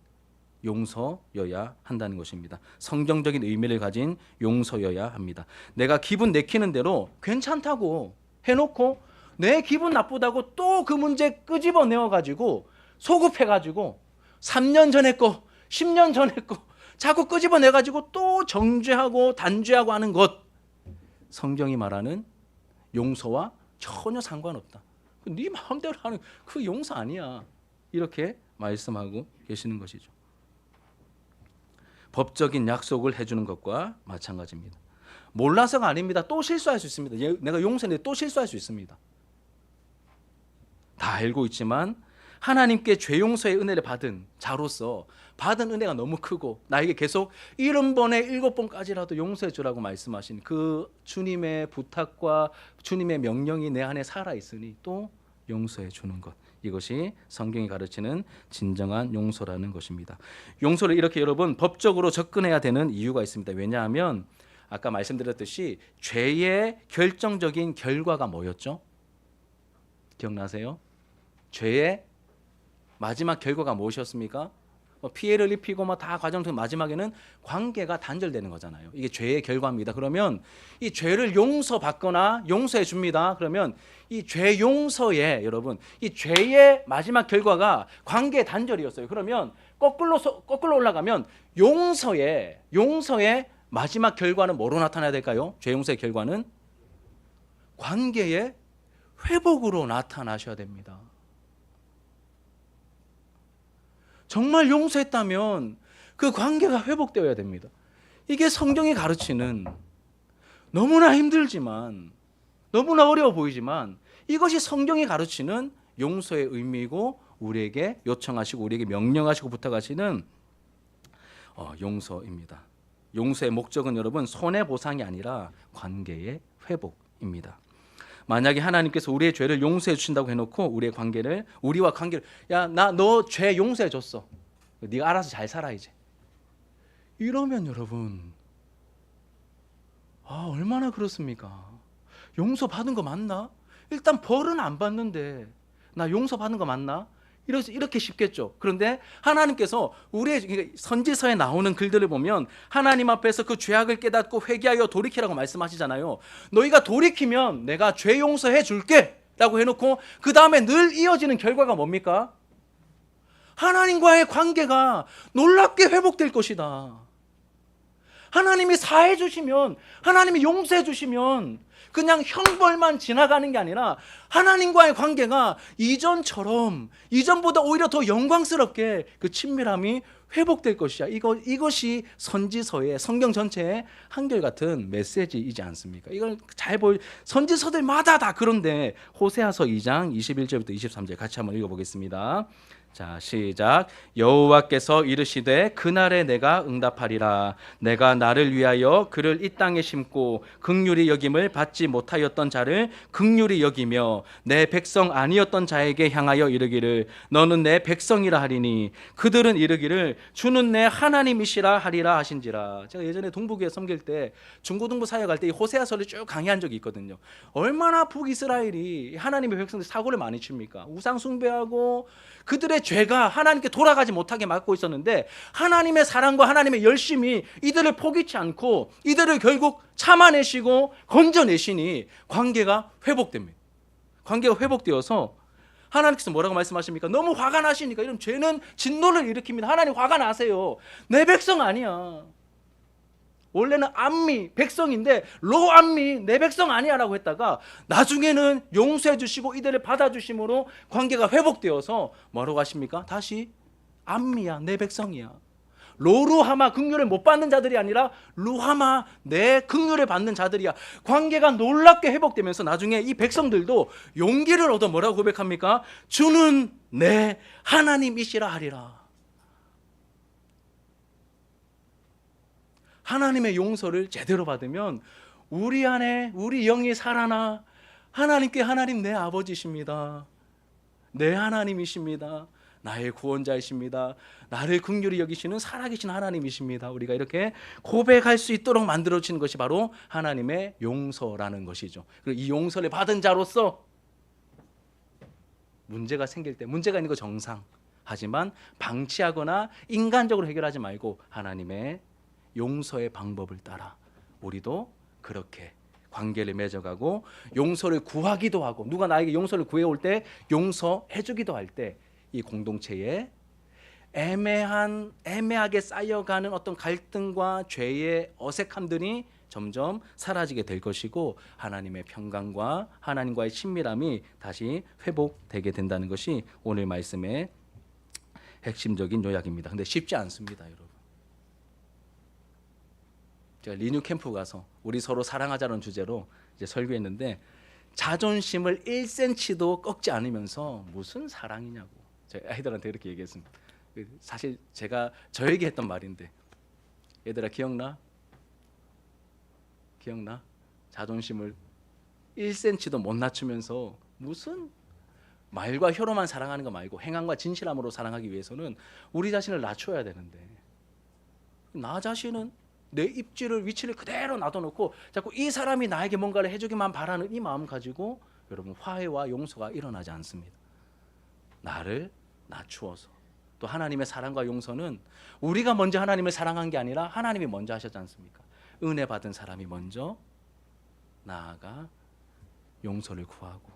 용서여야 한다는 것입니다. 성경적인 의미를 가진 용서여야 합니다. 내가 기분 내키는 대로 괜찮다고 해놓고 내 기분 나쁘다고 또 그 문제 끄집어내어가지고 소급해가지고 3년 전에 거 10년 전에 거 자꾸 끄집어내가지고 또 정죄하고 단죄하고 하는 것 성경이 말하는 용서와 전혀 상관없다. 네 마음대로 하는 그 용서 아니야. 이렇게 말씀하고 계시는 것이죠. 법적인 약속을 해주는 것과 마찬가지입니다. 몰라서가 아닙니다. 또 실수할 수 있습니다. 내가 용서했는데 또 실수할 수 있습니다. 다 알고 있지만 하나님께 죄 용서의 은혜를 받은 자로서 받은 은혜가 너무 크고 나에게 계속 70번에 7번까지라도 용서해 주라고 말씀하신 그 주님의 부탁과 주님의 명령이 내 안에 살아있으니 또 용서해 주는 것, 이것이 성경이 가르치는 진정한 용서라는 것입니다. 용서를 이렇게 여러분 법적으로 접근해야 되는 이유가 있습니다. 왜냐하면 아까 말씀드렸듯이 죄의 결정적인 결과가 뭐였죠? 기억나세요? 죄의 마지막 결과가 무엇이었습니까? 피해를 입히고 다 과정 중 마지막에는 관계가 단절되는 거잖아요. 이게 죄의 결과입니다. 그러면 이 죄를 용서받거나 용서해 줍니다. 그러면 이 죄 용서에 여러분 이 죄의 마지막 결과가 관계 단절이었어요. 그러면 거꾸로 올라가면 용서의 마지막 결과는 뭐로 나타나야 될까요? 죄 용서의 결과는 관계의 회복으로 나타나셔야 됩니다. 정말 용서했다면 그 관계가 회복되어야 됩니다. 이게 성경이 가르치는 너무나 힘들지만 너무나 어려워 보이지만 이것이 성경이 가르치는 용서의 의미이고 우리에게 요청하시고 우리에게 명령하시고 부탁하시는 용서입니다. 용서의 목적은 여러분 손해보상이 아니라 관계의 회복입니다. 만약에 하나님께서 우리의 죄를 용서해 주신다고 해놓고 우리와 관계를 야, 나 너 죄 용서해 줬어. 네가 알아서 잘 살아 이제. 이러면 여러분 얼마나 그렇습니까? 용서 받은 거 맞나? 일단 벌은 안 받는데 나 용서 받은 거 맞나? 이렇게 쉽겠죠. 그런데 하나님께서 우리의 선지서에 나오는 글들을 보면 하나님 앞에서 그 죄악을 깨닫고 회개하여 돌이키라고 말씀하시잖아요. 너희가 돌이키면 내가 죄 용서해 줄게 라고 해놓고 그 다음에 늘 이어지는 결과가 뭡니까? 하나님과의 관계가 놀랍게 회복될 것이다. 하나님이 사해 주시면, 하나님이 용서해 주시면 그냥 형벌만 지나가는 게 아니라 하나님과의 관계가 이전보다 오히려 더 영광스럽게 그 친밀함이 회복될 것이야. 이것이 선지서의 성경 전체의 한결같은 메시지이지 않습니까? 이걸 잘 선지서들마다 다 그런데 호세아서 2장 21절부터 23절 같이 한번 읽어보겠습니다. 자, 시작. 여호와께서 이르시되 그날에 내가 응답하리라. 내가 나를 위하여 그를 이 땅에 심고 긍휼히 여김을 받지 못하였던 자를 긍휼히 여기며 내 백성 아니었던 자에게 향하여 이르기를 너는 내 백성이라 하리니 그들은 이르기를 주는 내 하나님이시라 하리라 하신지라. 제가 예전에 동북에 섬길 때 중고등부 사역할 때 이 호세아서를 쭉 강의한 적이 있거든요. 얼마나 북이스라엘이 하나님의 백성들 사고를 많이 칩니까? 우상 숭배하고 그들의 죄가 하나님께 돌아가지 못하게 막고 있었는데 하나님의 사랑과 하나님의 열심이 이들을 포기치 않고 이들을 결국 참아내시고 건져내시니 관계가 회복됩니다. 관계가 회복되어서 하나님께서 뭐라고 말씀하십니까? 너무 화가 나시니까 이런 죄는 진노를 일으킵니다. 하나님 화가 나세요. 내 백성 아니야. 원래는 암미 백성인데 로암미 내 백성 아니야 라고 했다가 나중에는 용서해 주시고 이들을 받아주심으로 관계가 회복되어서 뭐라고 하십니까? 다시 암미야 내 백성이야. 로루하마 긍휼을 못 받는 자들이 아니라 루하마 내 긍휼을 받는 자들이야. 관계가 놀랍게 회복되면서 나중에 이 백성들도 용기를 얻어 뭐라고 고백합니까? 주는 내 하나님이시라 하리라. 하나님의 용서를 제대로 받으면 우리 안에 우리 영이 살아나 하나님께 하나님 내 아버지십니다. 내 하나님이십니다. 나의 구원자이십니다. 나를 긍휼히 여기시는 살아계신 하나님이십니다. 우리가 이렇게 고백할 수 있도록 만들어지는 것이 바로 하나님의 용서라는 것이죠. 그리고 이 용서를 받은 자로서 문제가 생길 때 문제가 있는 거 정상. 하지만 방치하거나 인간적으로 해결하지 말고 하나님의 용서의 방법을 따라 우리도 그렇게 관계를 맺어가고 용서를 구하기도 하고 누가 나에게 용서를 구해올 때 용서해주기도 할 때 이 공동체에 애매하게 쌓여가는 어떤 갈등과 죄의 어색함들이 점점 사라지게 될 것이고 하나님의 평강과 하나님과의 친밀함이 다시 회복되게 된다는 것이 오늘 말씀의 핵심적인 요약입니다. 근데 쉽지 않습니다, 여러분. 제가 리뉴 캠프 가서 우리 서로 사랑하자는 주제로 이제 설교했는데 자존심을 1cm도 꺾지 않으면서 무슨 사랑이냐고 제가 아이들한테 이렇게 얘기했습니다. 사실 제가 저에게 했던 말인데 얘들아 기억나? 자존심을 1cm도 못 낮추면서 무슨 말과 혀로만 사랑하는 거 말고 행함과 진실함으로 사랑하기 위해서는 우리 자신을 낮춰야 되는데 나 자신은 내 입지를 위치를 그대로 놔둬놓고 자꾸 이 사람이 나에게 뭔가를 해주기만 바라는 이 마음 가지고 여러분 화해와 용서가 일어나지 않습니다. 나를 낮추어서 또 하나님의 사랑과 용서는 우리가 먼저 하나님을 사랑한 게 아니라 하나님이 먼저 하셨지 않습니까? 은혜 받은 사람이 먼저 나아가 용서를 구하고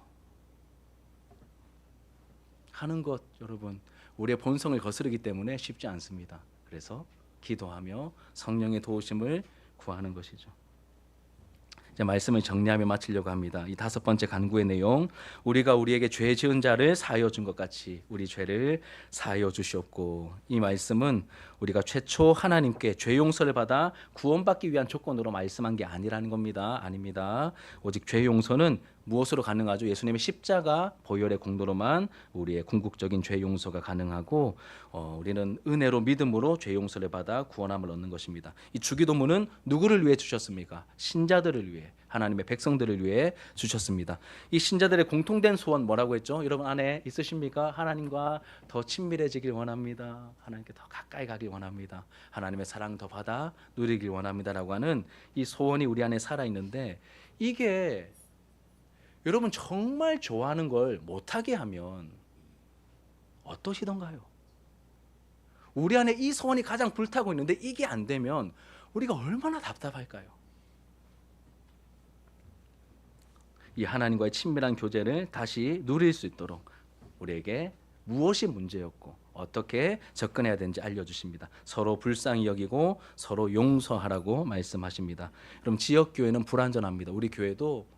하는 것 여러분 우리의 본성을 거스르기 때문에 쉽지 않습니다. 그래서 기도하며 성령의 도우심을 구하는 것이죠. 이제 말씀을 정리하며 마치려고 합니다. 이 5번째 간구의 내용, 우리가 우리에게 죄 지은 자를 사하여 준 것 같이 우리 죄를 사하여 주시옵고, 이 말씀은 우리가 최초 하나님께 죄 용서를 받아 구원받기 위한 조건으로 말씀한 게 아니라는 겁니다. 아닙니다. 오직 죄 용서는 무엇으로 가능하죠? 예수님의 십자가 보혈의 공로로만 우리의 궁극적인 죄 용서가 가능하고 우리는 은혜로 믿음으로 죄 용서를 받아 구원함을 얻는 것입니다. 이 주기도문은 누구를 위해 주셨습니까? 신자들을 위해, 하나님의 백성들을 위해 주셨습니다. 이 신자들의 공통된 소원 뭐라고 했죠? 여러분 안에 있으십니까? 하나님과 더 친밀해지길 원합니다. 하나님께 더 가까이 가길 원합니다. 하나님의 사랑 더 받아 누리길 원합니다라고 하는 이 소원이 우리 안에 살아있는데, 이게 여러분 정말 좋아하는 걸 못하게 하면 어떠시던가요? 우리 안에 이 소원이 가장 불타고 있는데 이게 안 되면 우리가 얼마나 답답할까요? 이 하나님과의 친밀한 교제를 다시 누릴 수 있도록 우리에게 무엇이 문제였고 어떻게 접근해야 되는지 알려주십니다. 서로 불쌍히 여기고 서로 용서하라고 말씀하십니다. 그럼 지역교회는 불완전합니다. 우리 교회도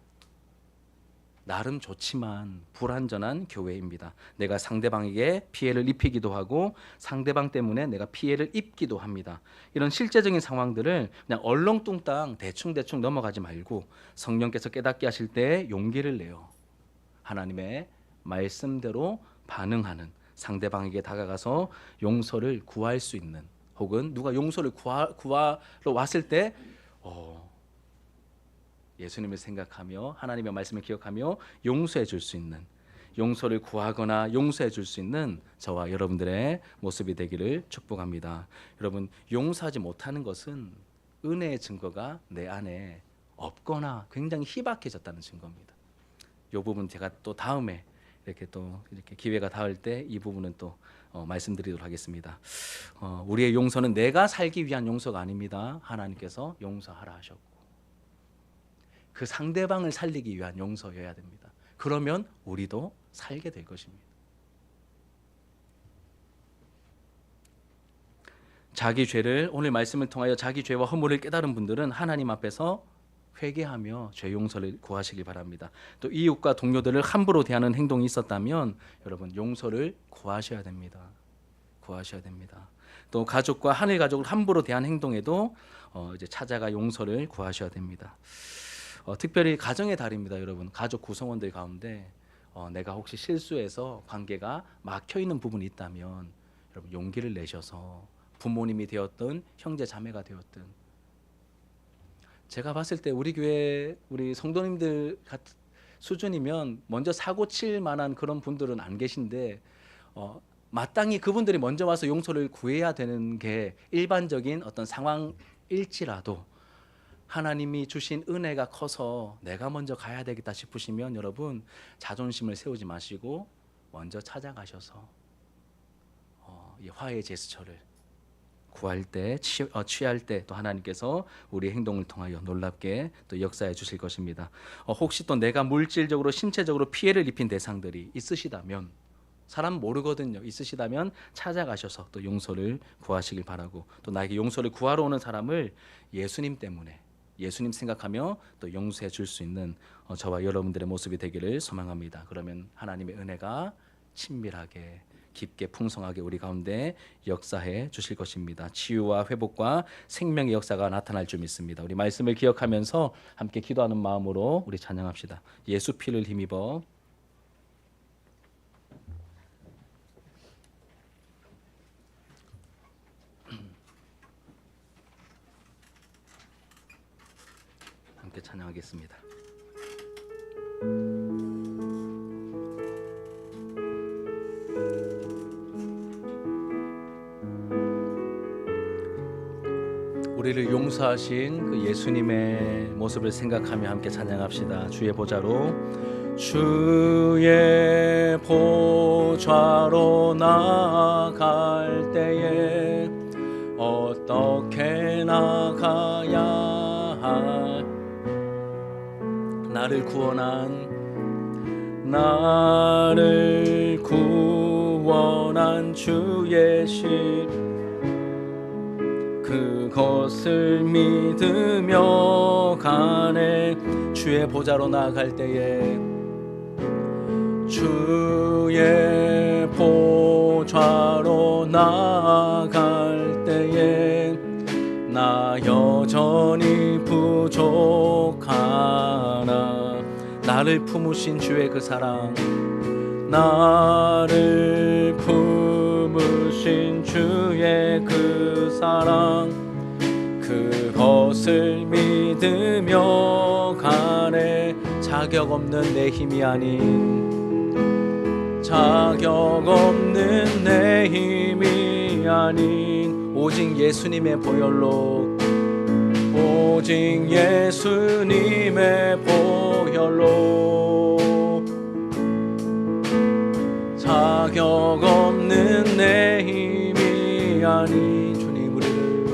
나름 좋지만 불완전한 교회입니다. 내가 상대방에게 피해를 입히기도 하고 상대방 때문에 내가 피해를 입기도 합니다. 이런 실제적인 상황들을 그냥 얼렁뚱땅 대충 넘어가지 말고 성령께서 깨닫게 하실 때 용기를 내요. 하나님의 말씀대로 반응하는, 상대방에게 다가가서 용서를 구할 수 있는, 혹은 누가 용서를 구하러 왔을 때 예수님을 생각하며 하나님의 말씀을 기억하며 용서해 줄 수 있는, 용서를 구하거나 용서해 줄 수 있는 저와 여러분들의 모습이 되기를 축복합니다. 여러분, 용서하지 못하는 것은 은혜의 증거가 내 안에 없거나 굉장히 희박해졌다는 증거입니다. 이 부분 제가 또 다음에 이렇게 기회가 닿을 때 이 부분은 또 말씀드리도록 하겠습니다. 우리의 용서는 내가 살기 위한 용서가 아닙니다. 하나님께서 용서하라 하셨고 그 상대방을 살리기 위한 용서여야 됩니다. 그러면 우리도 살게 될 것입니다. 자기 죄를, 오늘 말씀을 통하여 자기 죄와 허물을 깨달은 분들은 하나님 앞에서 회개하며 죄 용서를 구하시기 바랍니다. 또 이웃과 동료들을 함부로 대하는 행동이 있었다면 여러분 용서를 구하셔야 됩니다. 구하셔야 됩니다. 또 가족과 하늘 가족을 함부로 대한 행동에도 이제 찾아가 용서를 구하셔야 됩니다. 특별히 가정의 달입니다, 여러분. 가족 구성원들 가운데 내가 혹시 실수해서 관계가 막혀 있는 부분이 있다면 여러분 용기를 내셔서 부모님이 되었든 형제 자매가 되었든, 제가 봤을 때 우리 교회 우리 성도님들 수준이면 먼저 사고 칠 만한 그런 분들은 안 계신데 마땅히 그분들이 먼저 와서 용서를 구해야 되는 게 일반적인 어떤 상황일지라도 하나님이 주신 은혜가 커서 내가 먼저 가야 되겠다 싶으시면 여러분 자존심을 세우지 마시고 먼저 찾아가셔서 이 화해의 제스처를 구할 때, 취할 때 또 하나님께서 우리 행동을 통하여 놀랍게 또 역사해 주실 것입니다. 혹시 또 내가 물질적으로 신체적으로 피해를 입힌 대상들이 있으시다면, 사람 모르거든요. 있으시다면 찾아가셔서 또 용서를 구하시길 바라고, 또 나에게 용서를 구하러 오는 사람을 예수님 때문에 예수님 생각하며 또 용서해 줄 수 있는 저와 여러분들의 모습이 되기를 소망합니다. 그러면 하나님의 은혜가 친밀하게 깊게 풍성하게 우리 가운데 역사해 주실 것입니다. 치유와 회복과 생명의 역사가 나타날 줄 믿습니다. 우리 말씀을 기억하면서 함께 기도하는 마음으로 우리 찬양합시다. 예수 피를 힘입어. 함께 찬양하겠습니다. 우리를 용서하신 그 예수님의 모습을 생각하며 함께 찬양합시다. 주의 보좌로 주의 보좌로 나아갈 때에 어떻게 나가야 할 나를 구원한 주의 신 그것을 믿으며 가네. 주의 보좌로 나아갈 때에 주의 보좌로 나아갈 때에 나 여전히 부족하나. 나를 품으신 주의 그 사랑, 나를 품으신 주의 그 사랑, 그것을 믿으며 가네. 자격 없는 내 힘이 아닌, 자격 없는 내 힘이 아닌 오직 예수님의 보혈로, 오직 예수님의 보혈로 자격 없는 내 힘이 아닌 주님 우리를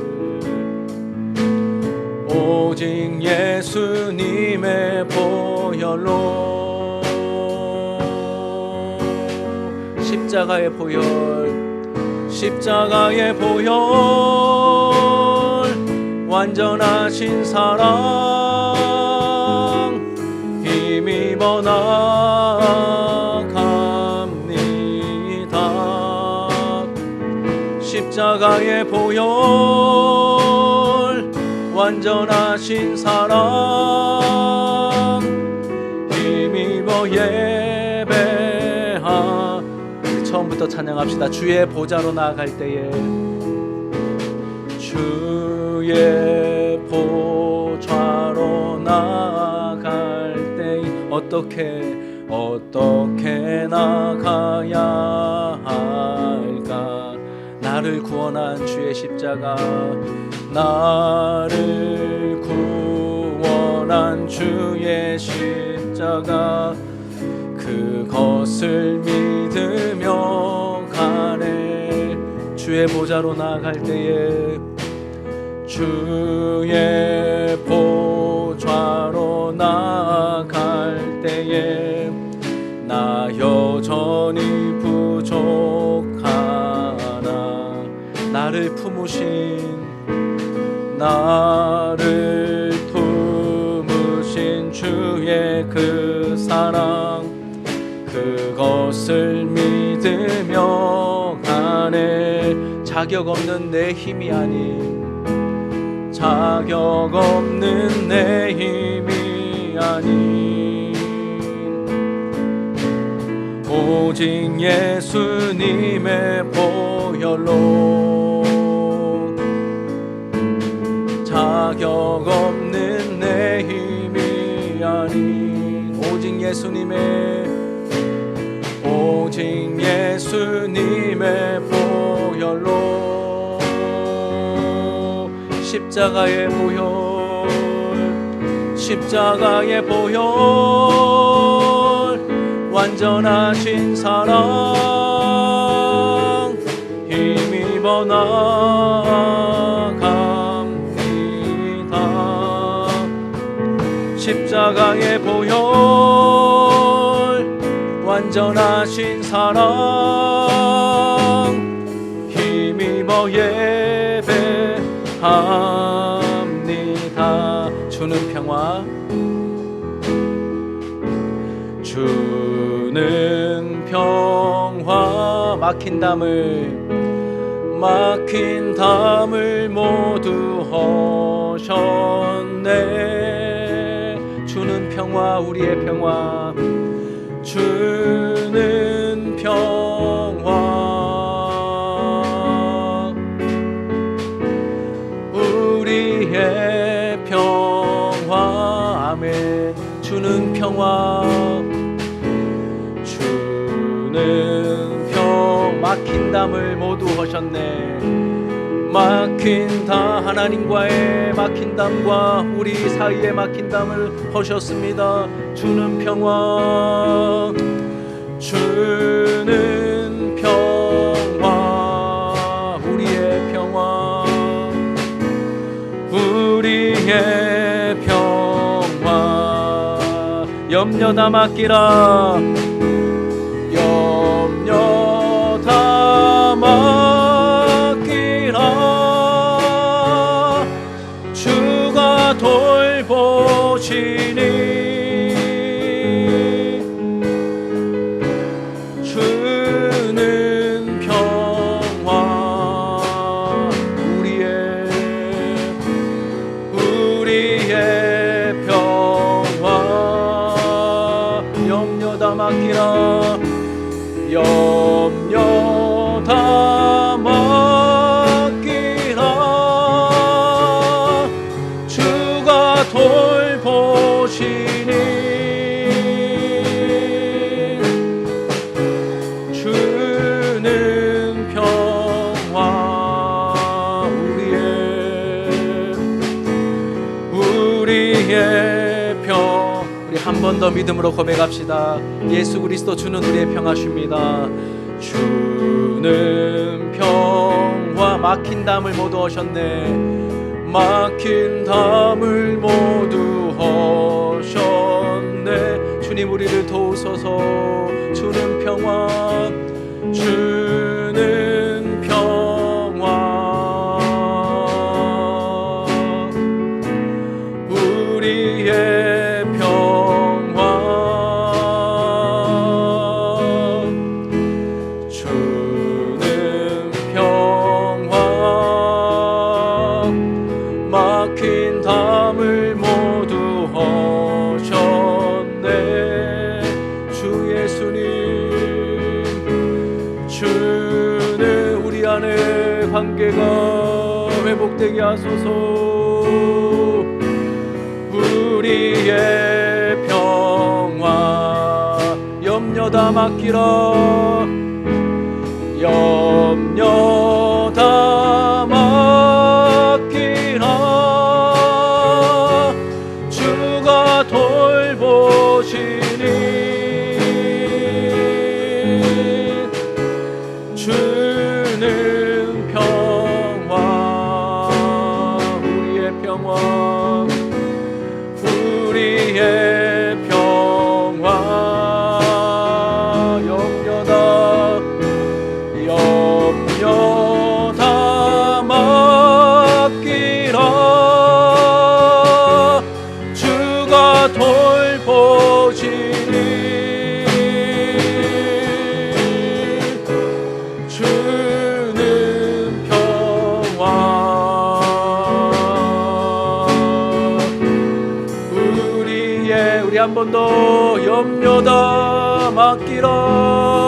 오직 예수님의 보혈로 십자가의 보혈, 십자가의 보혈 완전하신 사랑 힘입어 나갑니다. 십자가의 보혈 완전하신 사랑 힘입어 예배하. 처음부터 찬양합시다. 주의 보좌로 나아갈 때에 주의 보좌로 나아갈 때 어떻게 나가야 할까. 나를 구원한 주의 십자가, 나를 구원한 주의 십자가, 그것을 믿으며 가네. 주의 보좌로 나아갈 때에 주의 보좌로 나아갈 때에 나 여전히 부족하나. 나를 품으신 주의 그 사랑, 그것을 믿으며 가네. 자격 없는 내 힘이 아닌, 자격 없는 내 힘이 아닌 오직 예수님의 보혈로 자격 없는 내 힘이 아닌 오직 예수님의 보혈로 십자가의 보혈 완전하신 사랑 힘입어 나갑니다. 십자가의 보혈 완전하신 사랑 힘입어 예배합니다. 주는 평화, 주는 평화. 막힌 담을 모두 허셨네. 주는 평화, 우리의 평화, 주는 평화, 우리의 평화. 아멘. 주는 평화, 주는 막힌 담을 모두 허셨네. 막힌 담, 하나님과의 막힌 담과 우리 사이에 막힌 담을 허셨습니다. 주는 평화, 주는 평화, 우리의 평화, 우리의 평화. 염려 다 맡기라, 염려 다 맡기라. 주가 돌보시니 주는 평화, 우리의 평화. 염려 다 맡기라, 염려 다 맡기라. 주가 돌보시니 주는 평화, 우리의 평. 우리 한 번 더 믿음으로 고백합시다. 예수 그리스도 주는 우리의 평화십니다. 주는 평화. 막힌 담을 모두 허셨네. 막힌 담을 모두 허셨네. 주님 우리를 도우소서. 주는 평화, 주는 평화, 우리의 평화, 주는 평화. 막힌 담을 모두 허셨네. 주 예수님, 주는 우리 안에 관계가 회복되게 하소서. 우리의 평화, 염려 다 맡기라, 염려 다 맡기라. 주가 돌보시니 주는 평화, 우리의 평화, 우리의 평화. 염려 다 맡기라. 주가 돌보시니 주는 평화, 우리 한 번 더 염려 다 맡기라.